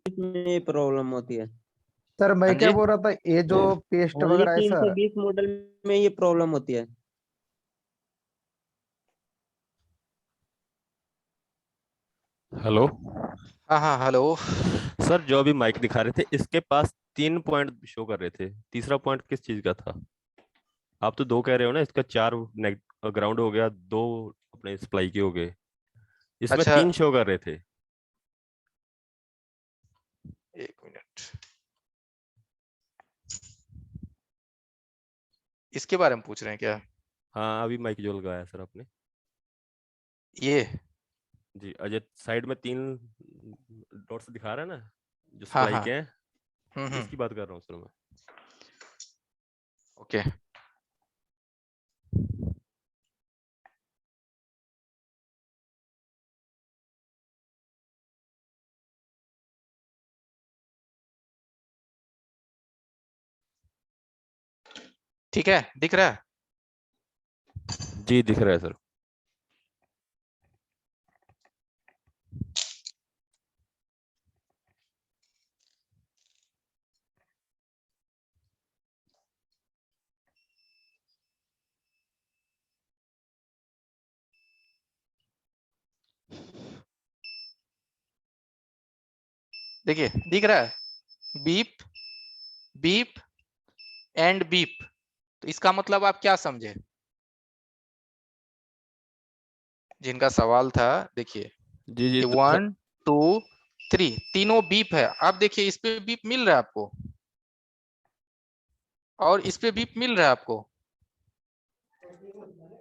इसमें प्रॉब्लम होती है। सर मैं हाँ क्या जी? बोल रहा था, ये जो पेस्ट ओनली वगैरह है सर, 320 मॉडल में ये प्रॉब्लम होती है। हेलो हाँ हाँ हेलो। सर, जो अभी माइक दिखा रहे थे इसके पास 3 पॉइंट शो कर रहे थे, तीसरा पॉइंट किस चीज का था? आप तो 2 कह रहे हो ना, इसका 4 ग्राउंड हो गया, 2 अपने सप्लाई के हो गए, इसमें अच्छा 3 शो कर रहे थे। एक मिनट, इसके बारे में पूछ रहे हैं क्या? हाँ, अभी माइक जो लगाया सर आपने। ये जी अजय, साइड में 3 डॉट्स दिखा रहा है ना, जो हाँ सप्लाई हाँ के हैं, हम्म, इसकी बात कर रहा हूँ सर मैं। ओके। ठीक है, दिख रहा है? जी दिख रहा है सर। देखिए दिख रहा है, बीप बीप एंड बीप। तो इसका मतलब आप क्या समझे? जिनका सवाल था, देखिए जी जी ये तो 1 2 3 तीनों बीप है। आप देखिए इस पे बीप मिल रहा है आपको, और इस पे बीप मिल रहा है आपको,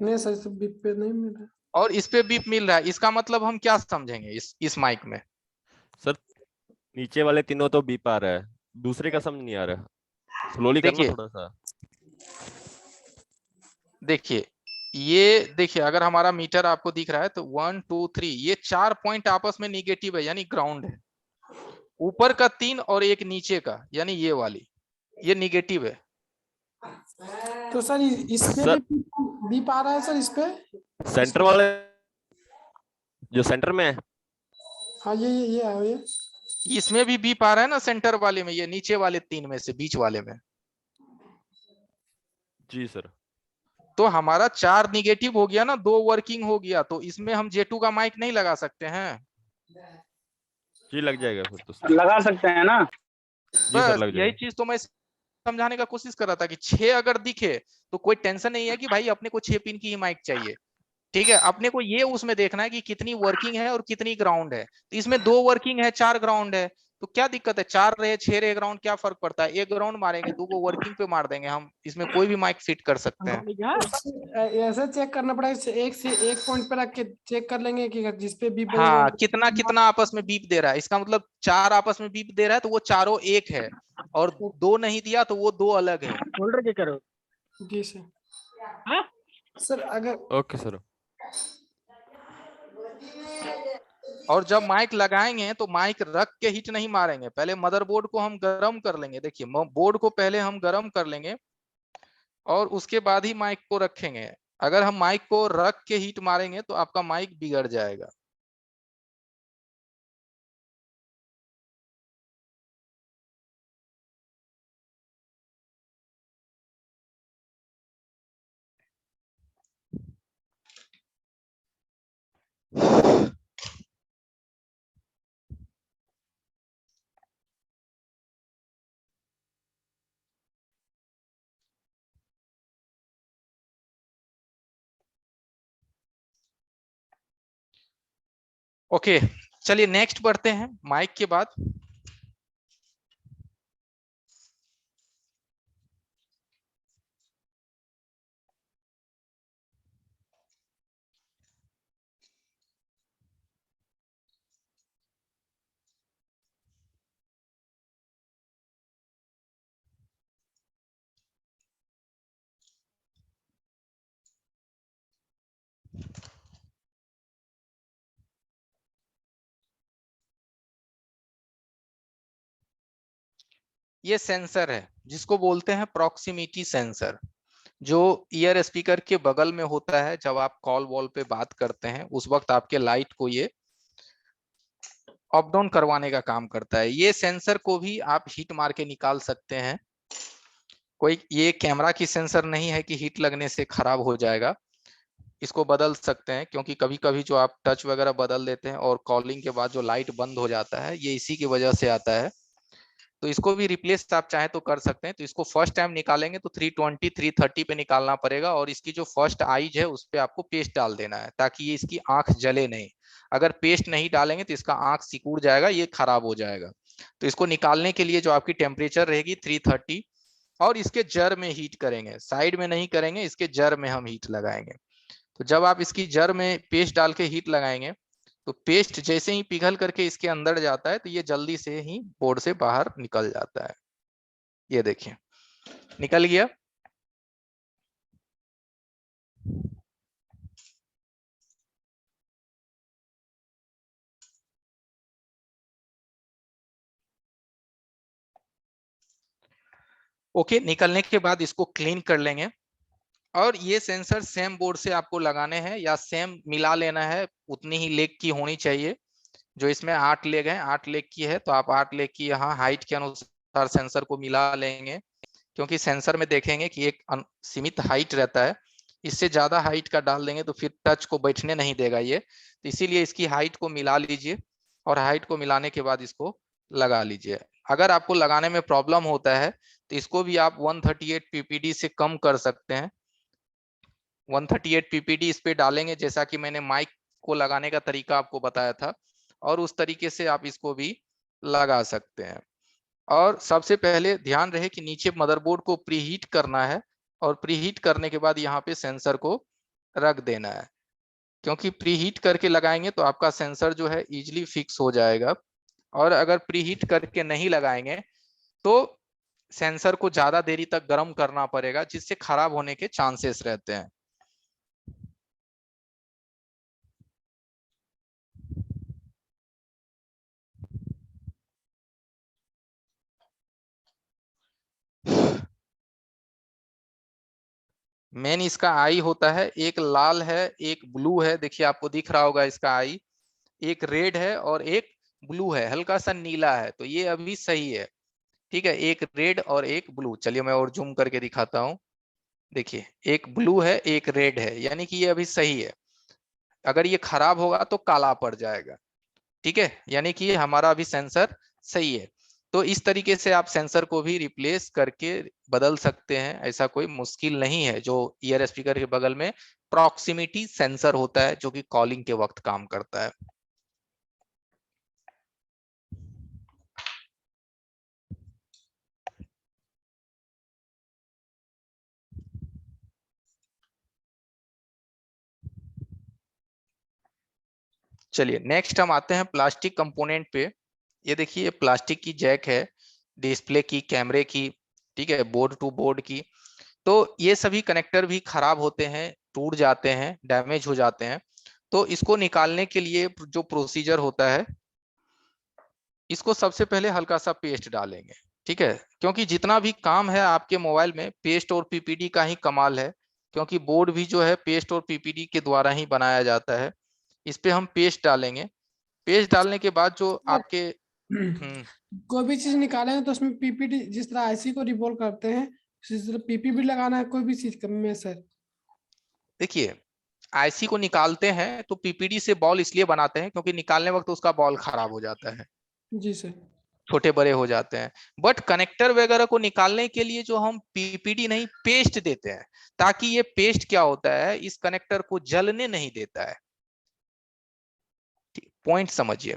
नहीं सर, इस बीप पे नहीं मिल रहा। और इस पे बीप मिल रहा है। इसका मतलब हम क्या समझेंगे इस माइक में? सर नीचे वाले तीनों तो बीप आ रहा है, दूसरे का समझ नहीं आ रहा, स्लोली करना देखिए थोड़ा सा। देखिए ये देखिए, अगर हमारा मीटर आपको दिख रहा है तो 1 2 3 ये 4 पॉइंट आपस में निगेटिव है, यानी ग्राउंड है। ऊपर का 3 और एक नीचे का, यानी ये वाली, ये निगेटिव है। तो सर इस पे सर भी बीप आ रहा है सर, इस पे? सेंटर वाले जो सेंटर में है, हाँ ये है ये। इसमें भी बीप आ रहा है ना सेंटर वाले में, ये नीचे वाले 3 में से बीच वाले में। जी सर। तो हमारा 4 निगेटिव हो गया ना, 2 वर्किंग हो गया। तो इसमें हम J2 का माइक नहीं लगा सकते हैं? जी लग जाएगा फिर तो सर। लगा सकते हैं ना? जी सर बस लग यही जाएगा। चीज तो मैं समझाने का कोशिश कर रहा था कि 6 अगर दिखे तो कोई टेंशन नहीं है कि भाई अपने को 6 पिन की ही माइक चाहिए। ठीक है, अपने को ये उसमें देखना है कि कितनी वर्किंग है और कितनी ग्राउंड है। तो इसमें 2 वर्किंग है, 4 ग्राउंड है। तो क्या दिक्कत है? 4 रहे 6 रहे ग्राउंड, क्या फर्क पड़ता है? एक ग्राउंड मारेंगे, 2 को वर्किंग पे मार देंगे हम। इसमें कोई भी माइक फिट कर सकते हैं। ऐसे चेक करना पड़ेगा, एक से एक पॉइंट पे रख के चेक कर लेंगे कि जिसपे बीप हाँ, कितना कितना आपस में बीप दे रहा है। इसका मतलब 4 आपस में बीप दे रहा है तो वो चारों एक है, और 2 नहीं दिया तो वो 2 अलग है। होल्डर के करो। जी सर। सर अगर ओके सर। और जब माइक लगाएंगे तो माइक रख के हिट नहीं मारेंगे, पहले मदरबोर्ड को हम गर्म कर लेंगे। देखिए बोर्ड को पहले हम गर्म कर लेंगे और उसके बाद ही माइक को रखेंगे। अगर हम माइक को रख के हिट मारेंगे तो आपका माइक बिगड़ जाएगा। ओके, चलिए नेक्स्ट बढ़ते हैं माइक के बाद। ये सेंसर है जिसको बोलते हैं प्रॉक्सिमिटी सेंसर, जो ईयर स्पीकर के बगल में होता है। जब आप कॉल वॉल पे बात करते हैं उस वक्त आपके लाइट को ये अप डाउन करवाने का काम करता है। ये सेंसर को भी आप हीट मार के निकाल सकते हैं। कोई ये कैमरा की सेंसर नहीं है कि हीट लगने से खराब हो जाएगा। इसको बदल सकते हैं, क्योंकि कभी कभी जो आप टच वगैरह बदल देते हैं और कॉलिंग के बाद जो लाइट बंद हो जाता है, ये इसी की वजह से आता है। तो इसको भी रिप्लेस आप चाहे तो कर सकते हैं। तो इसको फर्स्ट टाइम निकालेंगे तो 320 330 पे निकालना पड़ेगा, और इसकी जो फर्स्ट आईज है उस पे आपको पेस्ट डाल देना है ताकि ये इसकी आंख जले नहीं। अगर पेस्ट नहीं डालेंगे तो इसका आंख सिकुड़ जाएगा, ये खराब हो जाएगा। तो इसको निकालने के लिए जो आपकी टेम्परेचर रहेगी 330, और इसके जड़ में हीट करेंगे, साइड में नहीं करेंगे, इसके जड़ में हम हीट लगाएंगे। तो जब आप इसकी जड़ में पेस्ट डाल के हीट लगाएंगे तो पेस्ट जैसे ही पिघल करके इसके अंदर जाता है तो ये जल्दी से ही बोर्ड से बाहर निकल जाता है। ये देखिए निकल गया। ओके, निकलने के बाद इसको क्लीन कर लेंगे, और ये सेंसर सेम बोर्ड से आपको लगाने हैं या सेम मिला लेना है। उतनी ही लेग की होनी चाहिए। जो इसमें 8 लेग है, 8 लेग की है तो आप 8 लेग की यहाँ हाइट के अनुसार सेंसर को मिला लेंगे, क्योंकि सेंसर में देखेंगे कि एक सीमित हाइट रहता है। इससे ज्यादा हाइट का डाल देंगे तो फिर टच को बैठने नहीं देगा ये, तो इसीलिए इसकी हाइट को मिला लीजिए, और हाइट को मिलाने के बाद इसको लगा लीजिए। अगर आपको लगाने में प्रॉब्लम होता है तो इसको भी आप 138 पीपीडी से कम कर सकते हैं। 138 पीपीडी इस पे डालेंगे, जैसा कि मैंने माइक को लगाने का तरीका आपको बताया था, और उस तरीके से आप इसको भी लगा सकते हैं। और सबसे पहले ध्यान रहे कि नीचे मदरबोर्ड को प्रीहीट करना है, और प्रीहीट करने के बाद यहाँ पे सेंसर को रख देना है, क्योंकि प्रीहीट करके लगाएंगे तो आपका सेंसर जो है इजीली फिक्स हो जाएगा। और अगर प्रीहीट करके नहीं लगाएंगे तो सेंसर को ज्यादा देरी तक गर्म करना पड़ेगा, जिससे खराब होने के चांसेस रहते हैं। मेन इसका आई होता है, एक लाल है एक ब्लू है, देखिए आपको दिख रहा होगा इसका आई, एक रेड है और एक ब्लू है, हल्का सा नीला है, तो ये अभी सही है। ठीक है, एक रेड और एक ब्लू। चलिए मैं और जूम करके दिखाता हूँ। देखिए एक ब्लू है एक रेड है, यानी कि ये अभी सही है। अगर ये खराब होगा तो काला पड़ जाएगा। ठीक है, यानी कि हमारा अभी सेंसर सही है। तो इस तरीके से आप सेंसर को भी रिप्लेस करके बदल सकते हैं, ऐसा कोई मुश्किल नहीं है। जो ईयर स्पीकर के बगल में प्रॉक्सिमिटी सेंसर होता है जो कि कॉलिंग के वक्त काम करता है। चलिए नेक्स्ट हम आते हैं प्लास्टिक कंपोनेंट पे। ये देखिए प्लास्टिक की जैक है, डिस्प्ले की, कैमरे की, ठीक है, बोर्ड टू बोर्ड की। तो ये सभी कनेक्टर भी खराब होते हैं, टूट जाते हैं, डैमेज हो जाते हैं। तो इसको निकालने के लिए जो प्रोसीजर होता है, इसको सबसे पहले हल्का सा पेस्ट डालेंगे। ठीक है, क्योंकि जितना भी काम है आपके मोबाइल में पेस्ट और पीपीडी का ही कमाल है, क्योंकि बोर्ड भी जो है पेस्ट और पीपीडी के द्वारा ही बनाया जाता है। इस पे हम पेस्ट डालेंगे। पेस्ट डालने के बाद जो आपके कोई भी चीज निकालेंगे तो उसमें पीपीटी, जिस तरह आईसी को रिवॉल्व करते हैं उसी तरह पीपीटी लगाना है कोई भी चीज में सर। देखिए आईसी को निकालते हैं तो पीपीडी से बॉल इसलिए बनाते हैं क्योंकि निकालने वक्त उसका बॉल खराब हो जाता है, जी सर, छोटे बड़े हो जाते हैं। बट कनेक्टर वगैरह को निकालने के लिए जो हम पीपीडी नहीं पेस्ट देते हैं, ताकि ये पेस्ट क्या होता है, इस कनेक्टर को जलने नहीं देता है। पॉइंट समझिए,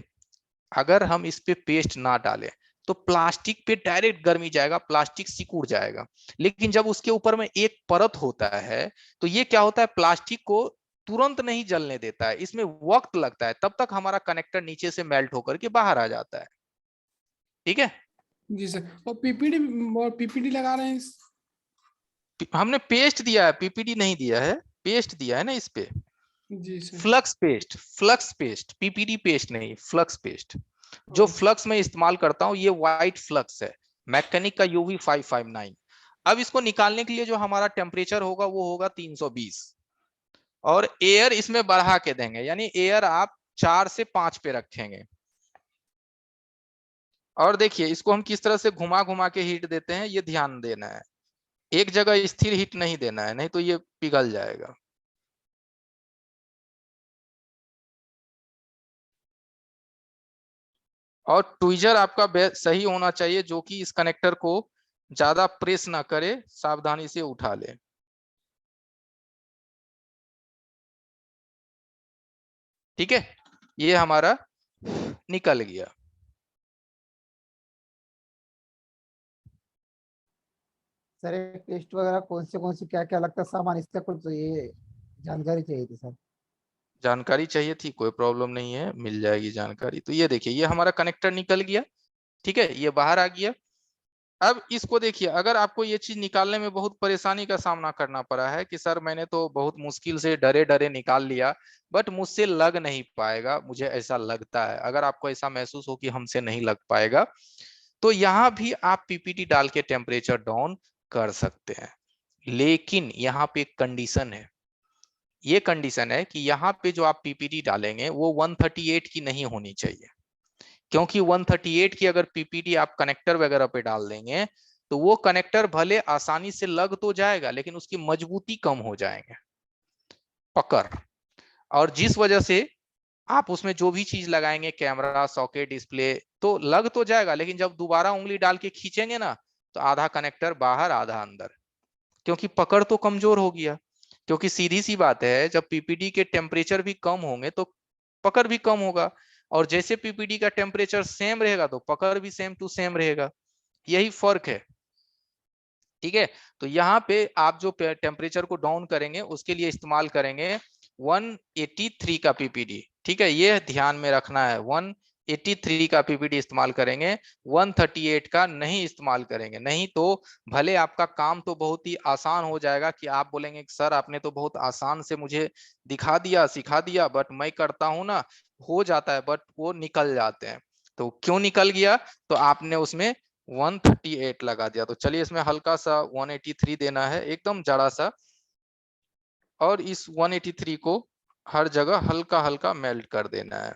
अगर हम इस पे पेस्ट ना डालें तो प्लास्टिक पे डायरेक्ट गर्मी जाएगा, प्लास्टिक सिकुड़ जाएगा। लेकिन जब उसके ऊपर में एक परत होता है तो ये क्या होता है, प्लास्टिक को तुरंत नहीं जलने देता है, इसमें वक्त लगता है, तब तक हमारा कनेक्टर नीचे से मेल्ट होकर के बाहर आ जाता है। ठीक है, जी सर। और पीपीडी लगा रहे हैं, हमने पेस्ट दिया है, पीपीडी नहीं दिया है, पेस्ट दिया है ना इस पे। जी sir. Flux paste, flux paste, PPD paste नहीं, फ्लक्स पेस्ट। जो फ्लक्स में इस्तेमाल करता हूं ये व्हाइट फ्लक्स है, मैकेनिक का UV 559। अब इसको निकालने के लिए जो हमारा टेम्परेचर होगा वो होगा 320, और एयर इसमें बढ़ा के देंगे, यानी एयर आप 4 से 5 पे रखेंगे। और देखिए इसको हम किस तरह से घुमा घुमा के हीट देते हैं, ये ध्यान देना है। एक जगह स्थिर हीट नहीं देना है, नहीं तो ये पिघल जाएगा। और ट्विजर आपका सही होना चाहिए, जो कि इस कनेक्टर को ज्यादा प्रेस ना करे, सावधानी से उठा ले। ठीक है, ये हमारा निकल गया। सर एक टेस्ट वगैरह कौन सी क्या क्या लगता है सामान, इसका कुछ ये जानकारी चाहिए थी सर। जानकारी चाहिए थी, कोई प्रॉब्लम नहीं है, मिल जाएगी जानकारी। तो ये देखिए, ये हमारा कनेक्टर निकल गया। ठीक है, ये बाहर आ गया। अब इसको देखिए, अगर आपको ये चीज निकालने में बहुत परेशानी का सामना करना पड़ा है कि सर मैंने तो बहुत मुश्किल से डरे डरे निकाल लिया, बट मुझसे लग नहीं पाएगा, मुझे ऐसा लगता है, अगर आपको ऐसा महसूस हो कि हमसे नहीं लग पाएगा, तो यहाँ भी आप पीपीटी डाल के टेम्परेचर डाउन कर सकते हैं। लेकिन यहाँ पे एक कंडीशन है, ये कंडीशन है कि यहाँ पे जो आप पीपीटी डालेंगे वो 138 की नहीं होनी चाहिए, क्योंकि 138 की अगर पीपीटी आप कनेक्टर वगैरह पे डाल देंगे तो वो कनेक्टर भले आसानी से लग तो जाएगा, लेकिन उसकी मजबूती कम हो जाएंगे, पकड़। और जिस वजह से आप उसमें जो भी चीज लगाएंगे, कैमरा, सॉकेट, डिस्प्ले, तो लग तो जाएगा, लेकिन जब दोबारा उंगली डाल के खींचेंगे ना, तो आधा कनेक्टर बाहर आधा अंदर, क्योंकि पकड़ तो कमजोर हो गया। क्योंकि सीधी सी बात है, जब पीपीटी के टेम्परेचर भी कम होंगे तो पकड़ भी कम होगा, और जैसे पीपीटी का टेम्परेचर सेम रहेगा तो पकड़ भी सेम टू सेम रहेगा। यही फर्क है। ठीक है, तो यहाँ पे आप जो टेम्परेचर को डाउन करेंगे उसके लिए इस्तेमाल करेंगे 183 का पीपीडी। ठीक है, ये ध्यान में रखना है, 183 का पीपीडी इस्तेमाल करेंगे, 138 का नहीं इस्तेमाल करेंगे। नहीं तो भले आपका काम तो बहुत ही आसान हो जाएगा कि आप बोलेंगे सर आपने तो बहुत आसान से मुझे दिखा दिया, सिखा दिया, बट मैं करता हूं ना, हो जाता है, बट वो निकल जाते हैं। तो क्यों निकल गया? तो आपने उसमें 138 लगा दिया। तो चलिए इसमें हल्का सा 183 देना है, एकदम जरा सा, और इस 183 को हर जगह हल्का हल्का मेल्ट कर देना है।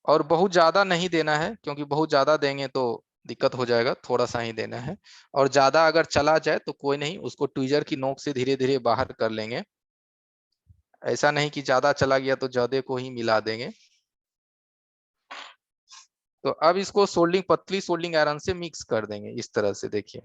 और बहुत ज्यादा नहीं देना है, क्योंकि बहुत ज्यादा देंगे तो दिक्कत हो जाएगा, थोड़ा सा ही देना है। और ज्यादा अगर चला जाए तो कोई नहीं, उसको ट्विजर की नोक से धीरे धीरे बाहर कर लेंगे। ऐसा नहीं कि ज्यादा चला गया तो ज्यादा को ही मिला देंगे। तो अब इसको सोल्डिंग, पतली सोल्डिंग आयरन से मिक्स कर देंगे इस तरह से, देखिए।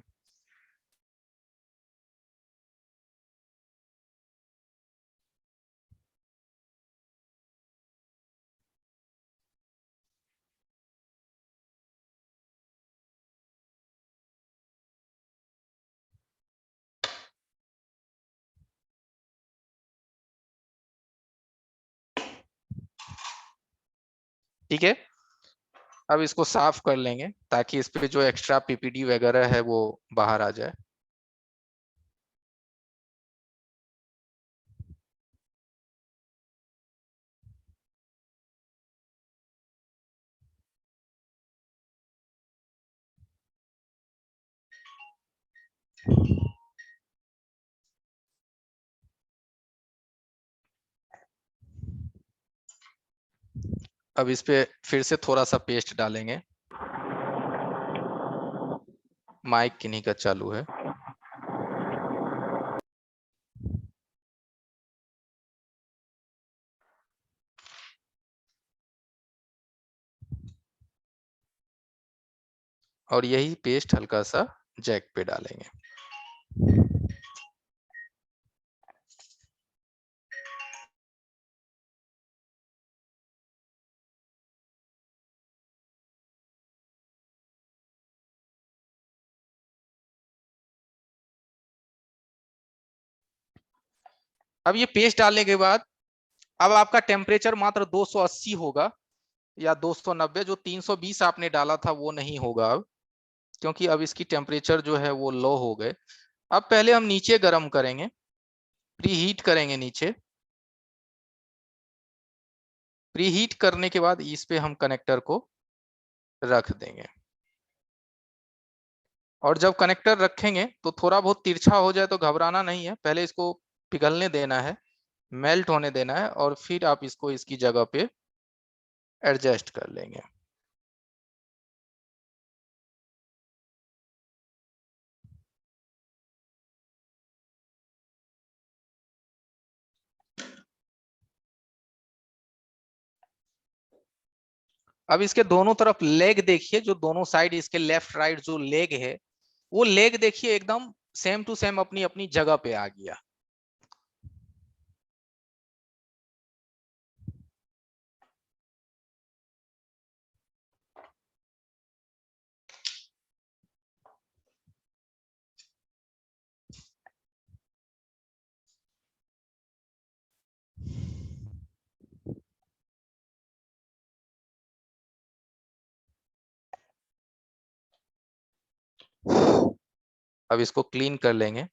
ठीक है, अब इसको साफ कर लेंगे ताकि इस पे जो एक्स्ट्रा पीपीडी वगैरह है वो बाहर आ जाए। अब इस पे फिर से थोड़ा सा पेस्ट डालेंगे। माइक किन्हीं का चालू है। और यही पेस्ट हल्का सा जैक पे डालेंगे। अब ये पेस्ट डालने के बाद अब आपका टेम्परेचर मात्र 280 होगा या 290, जो 320 आपने डाला था वो नहीं होगा अब, क्योंकि अब इसकी टेम्परेचर जो है वो लो हो गए। अब पहले हम नीचे गर्म करेंगे, प्री हीट करेंगे नीचे। प्री हीट करने के बाद इस पे हम कनेक्टर को रख देंगे। और जब कनेक्टर रखेंगे तो थोड़ा बहुत तिरछा हो जाए तो घबराना नहीं है, पहले इसको पिघलने देना है, मेल्ट होने देना है, और फिर आप इसको इसकी जगह पे एडजस्ट कर लेंगे। अब इसके दोनों तरफ लेग देखिए, जो दोनों साइड इसके लेफ्ट राइट जो लेग है, वो लेग देखिए एकदम सेम टू सेम अपनी अपनी जगह पे आ गया। अब इसको क्लीन कर लेंगे।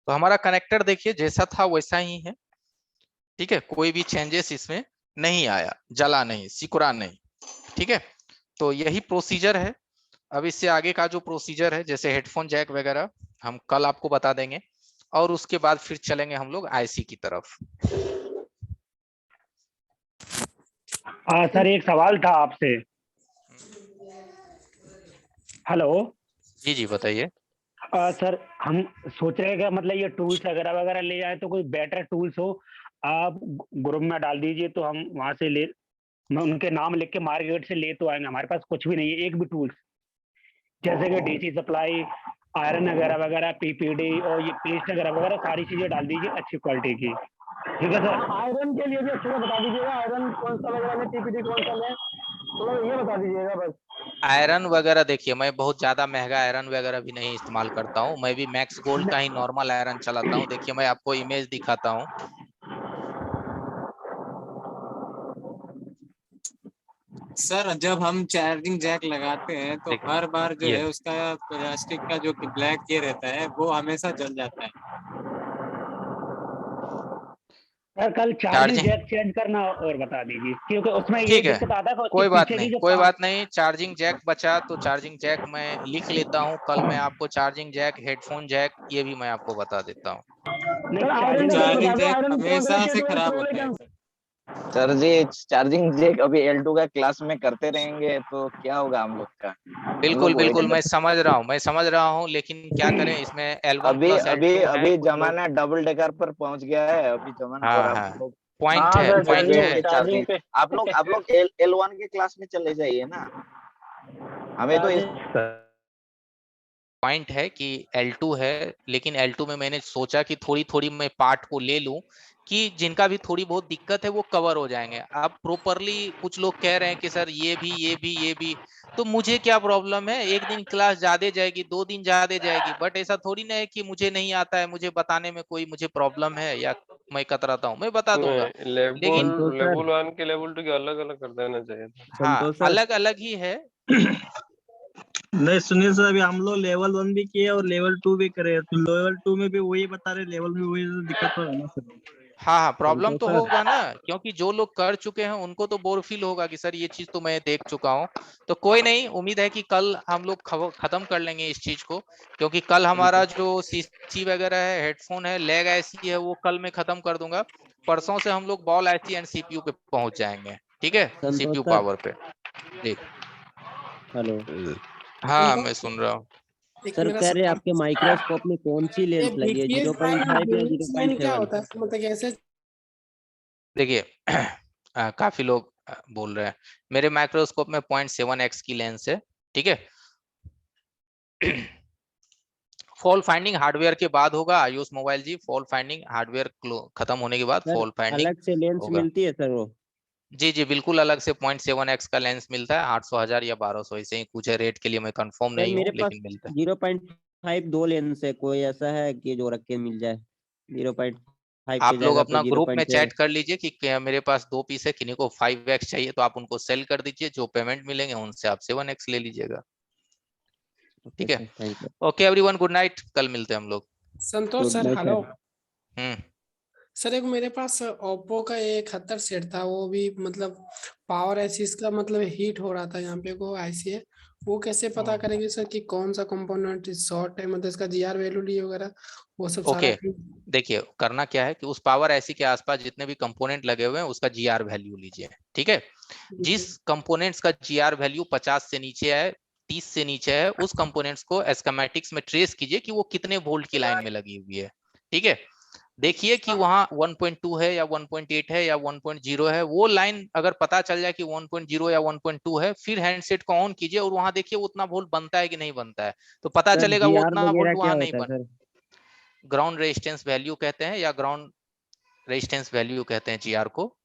तो हमारा कनेक्टर देखिए जैसा था वैसा ही है, ठीक है, कोई भी चेंजेस इसमें नहीं आया, जला नहीं, सिकुड़ा नहीं, ठीक है। तो यही प्रोसीजर है। अब इससे आगे का जो प्रोसीजर है, जैसे हेडफोन जैक वगैरह, हम कल आपको बता देंगे, और उसके बाद फिर चलेंगे हम लोग आईसी की तरफ। सर एक सवाल था आपसे। हेलो। जी जी बताइए। सर हम सोच रहे हैं कि मतलब ये टूल्स वगैरह वगैरह ले जाए तो कोई बेटर टूल्स हो, आप ग्रुप में डाल दीजिए तो हम वहां से ले, मैं उनके नाम लिख के मार्केट से ले तो आएंगे। हमारे पास कुछ भी नहीं है, एक भी टूल्स, जैसे कि डीसी सप्लाई, आयरन वगैरह वगैरह, पीपीडी और ये पेस्ट वगैरह वगैरह सारी चीजें डाल दीजिए अच्छी क्वालिटी की। ठीक है सर। आयरन के लिए भी अच्छे से बता दीजिएगा, आयरन कौन सा वगैरह में, पीपीडी कौन सा में, तो ये बता दीजिएगा बस। आयरन वगैरह देखिए, मैं बहुत ज्यादा महंगा आयरन वगैरह भी नहीं इस्तेमाल करता हूँ, मैं भी मैक्स गोल्ड का ही नॉर्मल आयरन चलाता हूँ। देखिए मैं आपको इमेज दिखाता हूँ। सर जब हम चार्जिंग जैक लगाते हैं तो देखिए, हर बार जो ये है उसका प्लास्टिक का जो ब्लैक ये रहता है वो हमेशा जल जाता है। सर कल चार्जिंग जैक चेंज करना और बता दीजिए, क्योंकि उसमें ये ठीक है, दिक्कत आता है कि कोई बात पीछे की नहीं, जो कोई बात नहीं। चार्जिंग जैक बचा तो चार्जिंग जैक मैं लिख लेता हूँ, कल मैं आपको चार्जिंग जैक, हेडफोन जैक, ये भी मैं आपको बता देता हूँ। चार्जिंग जैक हमेशा से खराब होता है। सर जी चार्जिंग जैक अभी L2 का क्लास में करते रहेंगे तो क्या होगा हम लोग का? बिल्कुल बिल्कुल, मैं समझ रहा हूँ, लेकिन क्या करें, इसमें L1 अभी प्लस अभी L2 है, अभी कुछ लोग। जमाना डबल डेकर पर पहुंच गया है अभी जमाना, और हाँ आप हाँ, लोग पॉइंट है, पॉइंट है। चार्जिंग पे आप लोग L1 के क्लास में चले जाइए ना, हमें तो पॉइंट है कि L2 है, लेकिन L2 में मैंने सोचा कि थोड़ी थोड़ी मैं पार्ट को ले लूं, कि जिनका भी थोड़ी बहुत दिक्कत है वो कवर हो जाएंगे। अब प्रॉपरली कुछ लोग कह रहे हैं कि सर ये भी, तो मुझे क्या प्रॉब्लम है, एक दिन क्लास ज्यादा जाएगी, 2 दिन ज्यादा जाएगी, बट ऐसा थोड़ी ना है कि मुझे नहीं आता है, मुझे बताने में कोई मुझे प्रॉब्लम है या मैं कतराता हूँ, मैं बता दूंगा। लेकिन लेवल 1 के लेवल 2 के अलग अलग कर देना चाहिए था। हाँ, अलग अलग ही है। नहीं सुनिए सर, अभी हम लोग लेवल 1 भी किए और लेवल 2 भी करे, तो लेवल 2 में भी वही बता रहे, लेवल में वही, तो दिक्कत तो है ना सर। हाँ, प्रॉब्लम तो होगा ना, क्योंकि जो लोग कर चुके हैं उनको तो बोर फील होगा कि सर ये चीज तो मैं देख चुका हूँ। तो कोई नहीं, उम्मीद है कि कल हम लोग खत्म कर लेंगे इस चीज को, क्योंकि कल हमारा जो सीसी वगैरह है, हेडफोन है, लेग आईसी है, वो कल मैं खत्म कर दूंगा। परसों से हम लोग बॉल आईसी एंड सीपीयू पे पहुंच जाएंगे, ठीक है, सीपीयू पावर पे। जी हेलो। हाँ, मैं सुन रहा हूँ। सर कह रहे आपके माइक्रोस्कोप में कौन सी लेंस लगी है, 0.5 या 0.7? क्या होता है, मतलब कैसे? देखिए काफी लोग बोल रहे हैं, मेरे माइक्रोस्कोप में 0.7x की लेंस है, ठीक है। फॉल फाइंडिंग हार्डवेयर के बाद होगा आयुष मोबाइल जी, फॉल फाइंडिंग हार्डवेयर खत्म होने के बाद फॉल फाइंडिंग अलग से लेंस होगा। मिलती है सर वो? जी जी बिल्कुल, अलग से 0.7x का लेंस मिलता है, 800, 1000 या 1200, ऐसे ही कुछ है, रेट के लिए मैं कंफर्म नहीं हूँ, लेकिन मिलता है। 0.5 दो लेंस है, कोई ऐसा है कि जो रख के मिल जाए 0.5 आप की लोग जगह अपना पे ग्रुप में 0.7? चैट कर लीजिए कि मेरे पास 2 पीस है, किन्हीं को 5x चाहिए तो आप उनको सेल कर दीजिए, जो पेमेंट मिलेंगे उनसे आप 7x ले लीजिएगा, ठीक है। ओके एवरीवन, गुड नाइट, कल मिलते हैं हम लोग। संतोष सर हेलो। सर एक मेरे पास ओप्पो का 71 सेट था, वो भी मतलब पावर एसिस का मतलब हीट हो रहा था, यहाँ पे को आईसी है, वो कैसे पता करेंगे सर कि कौन सा कंपोनेंट शॉर्ट है, मतलब इसका जीआर वैल्यू लिए वगैरह वो सब सारा? ओके, देखिए करना क्या है कि उस पावर एसी के आसपास जितने भी कंपोनेंट लगे हुए हैं उसका जीआर वैल्यू लीजिए, ठीक है। जिस कंपोनेंट्स का जीआर वैल्यू 50 से नीचे है, 30 से नीचे है, उस कंपोनेंट्स को स्कीमेटिक्स में ट्रेस कीजिए कि वो कितने वोल्ट की लाइन में लगी हुई है, ठीक है। देखिए कि वहां 1.2 है या 1.8 है या 1.0 है, वो लाइन अगर पता चल जाए कि 1.0 या 1.2 है, फिर हैंडसेट को ऑन कीजिए और वहां देखिए उतना वोल्ट बनता है कि नहीं बनता है, तो पता सर चलेगा वो जीआर उतना वगैरह वोल्ट क्या वहां नहीं होता है बन। सर? ग्राउंड रेजिस्टेंस वैल्यू कहते हैं या ग्राउंड रेजिस्टेंस वैल्यू कहते हैं जीआर को,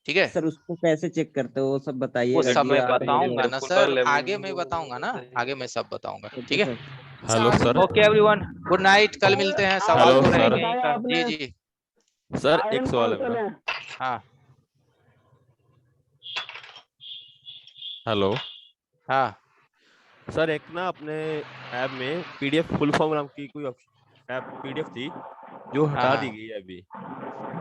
ठीक है। सर उसको कैसे चेक करते हो वो सब वो बताइएगा, सब मैं जीआर बताऊंगा ना फुल सर, लेवल आगे मैं बताऊंगा ना, आगे मैं सब बताऊंगा, ओके ठीक है। Sir. Hello sir. Okay everyone, good night, कल मिलते हैं, सवाल हेलो तो सर। रहेंगे ही कल। जी जी सर एक सवाल है मेरा। हाँ हेलो हाँ सर, एक ना अपने ऐप में पीडीएफ फुल फॉर्म नाम की कोई ऐप पीडीएफ थी जो हटा दी हाँ गई है अभी,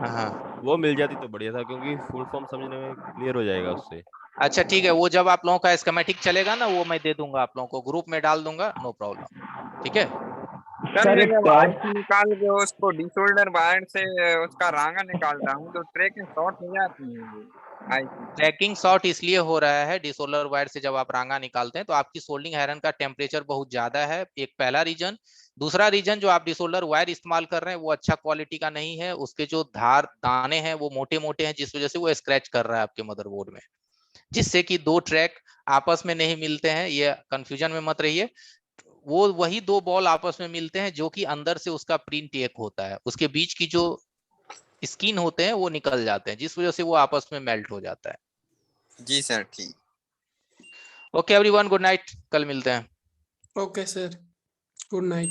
हाँ। वो मिल जाती तो बढ़िया था, क्योंकि फुल फॉर्म समझने में क्लियर हो जाएगा उससे। अच्छा ठीक है, वो जब आप लोगों का स्कीमेटिक चलेगा ना, वो मैं दे दूंगा आप लोगों को, ग्रुप में डाल दूंगा, नो प्रॉब्लम, ठीक है। सर मैं जब आईसी निकाल के उसको डिसोल्डर वायर से उसका रांगा निकालता हूँ तो ट्रैकिंग शॉर्ट हो जाती है वो आईसी। ट्रैकिंग शॉर्ट इसलिए हो रहा है, डिसोलर वायर से जब आप रांगा निकालते हैं तो आपकी सोल्डिंग आयरन का टेम्परेचर बहुत ज्यादा है, एक पहला रीजन। दूसरा रीजन, जो आप डिसोलर वायर इस्तेमाल कर रहे हैं वो अच्छा क्वालिटी का नहीं है, उसके जो धार दाने हैं वो मोटे मोटे हैं, जिस वजह से वो स्क्रैच कर रहा है आपके मदरबोर्ड में, जिससे कि दो ट्रैक आपस में नहीं मिलते हैं, ये कंफ्यूजन में मत रहिए। वो वही दो बॉल आपस में मिलते हैं जो कि अंदर से उसका प्रिंट एक होता है, उसके बीच की जो स्किन होते हैं वो निकल जाते हैं, जिस वजह से वो आपस में मेल्ट हो जाता है। जी सर ठीक। ओके एवरीवन, गुड नाइट, कल मिलते हैं। Okay sir, good night.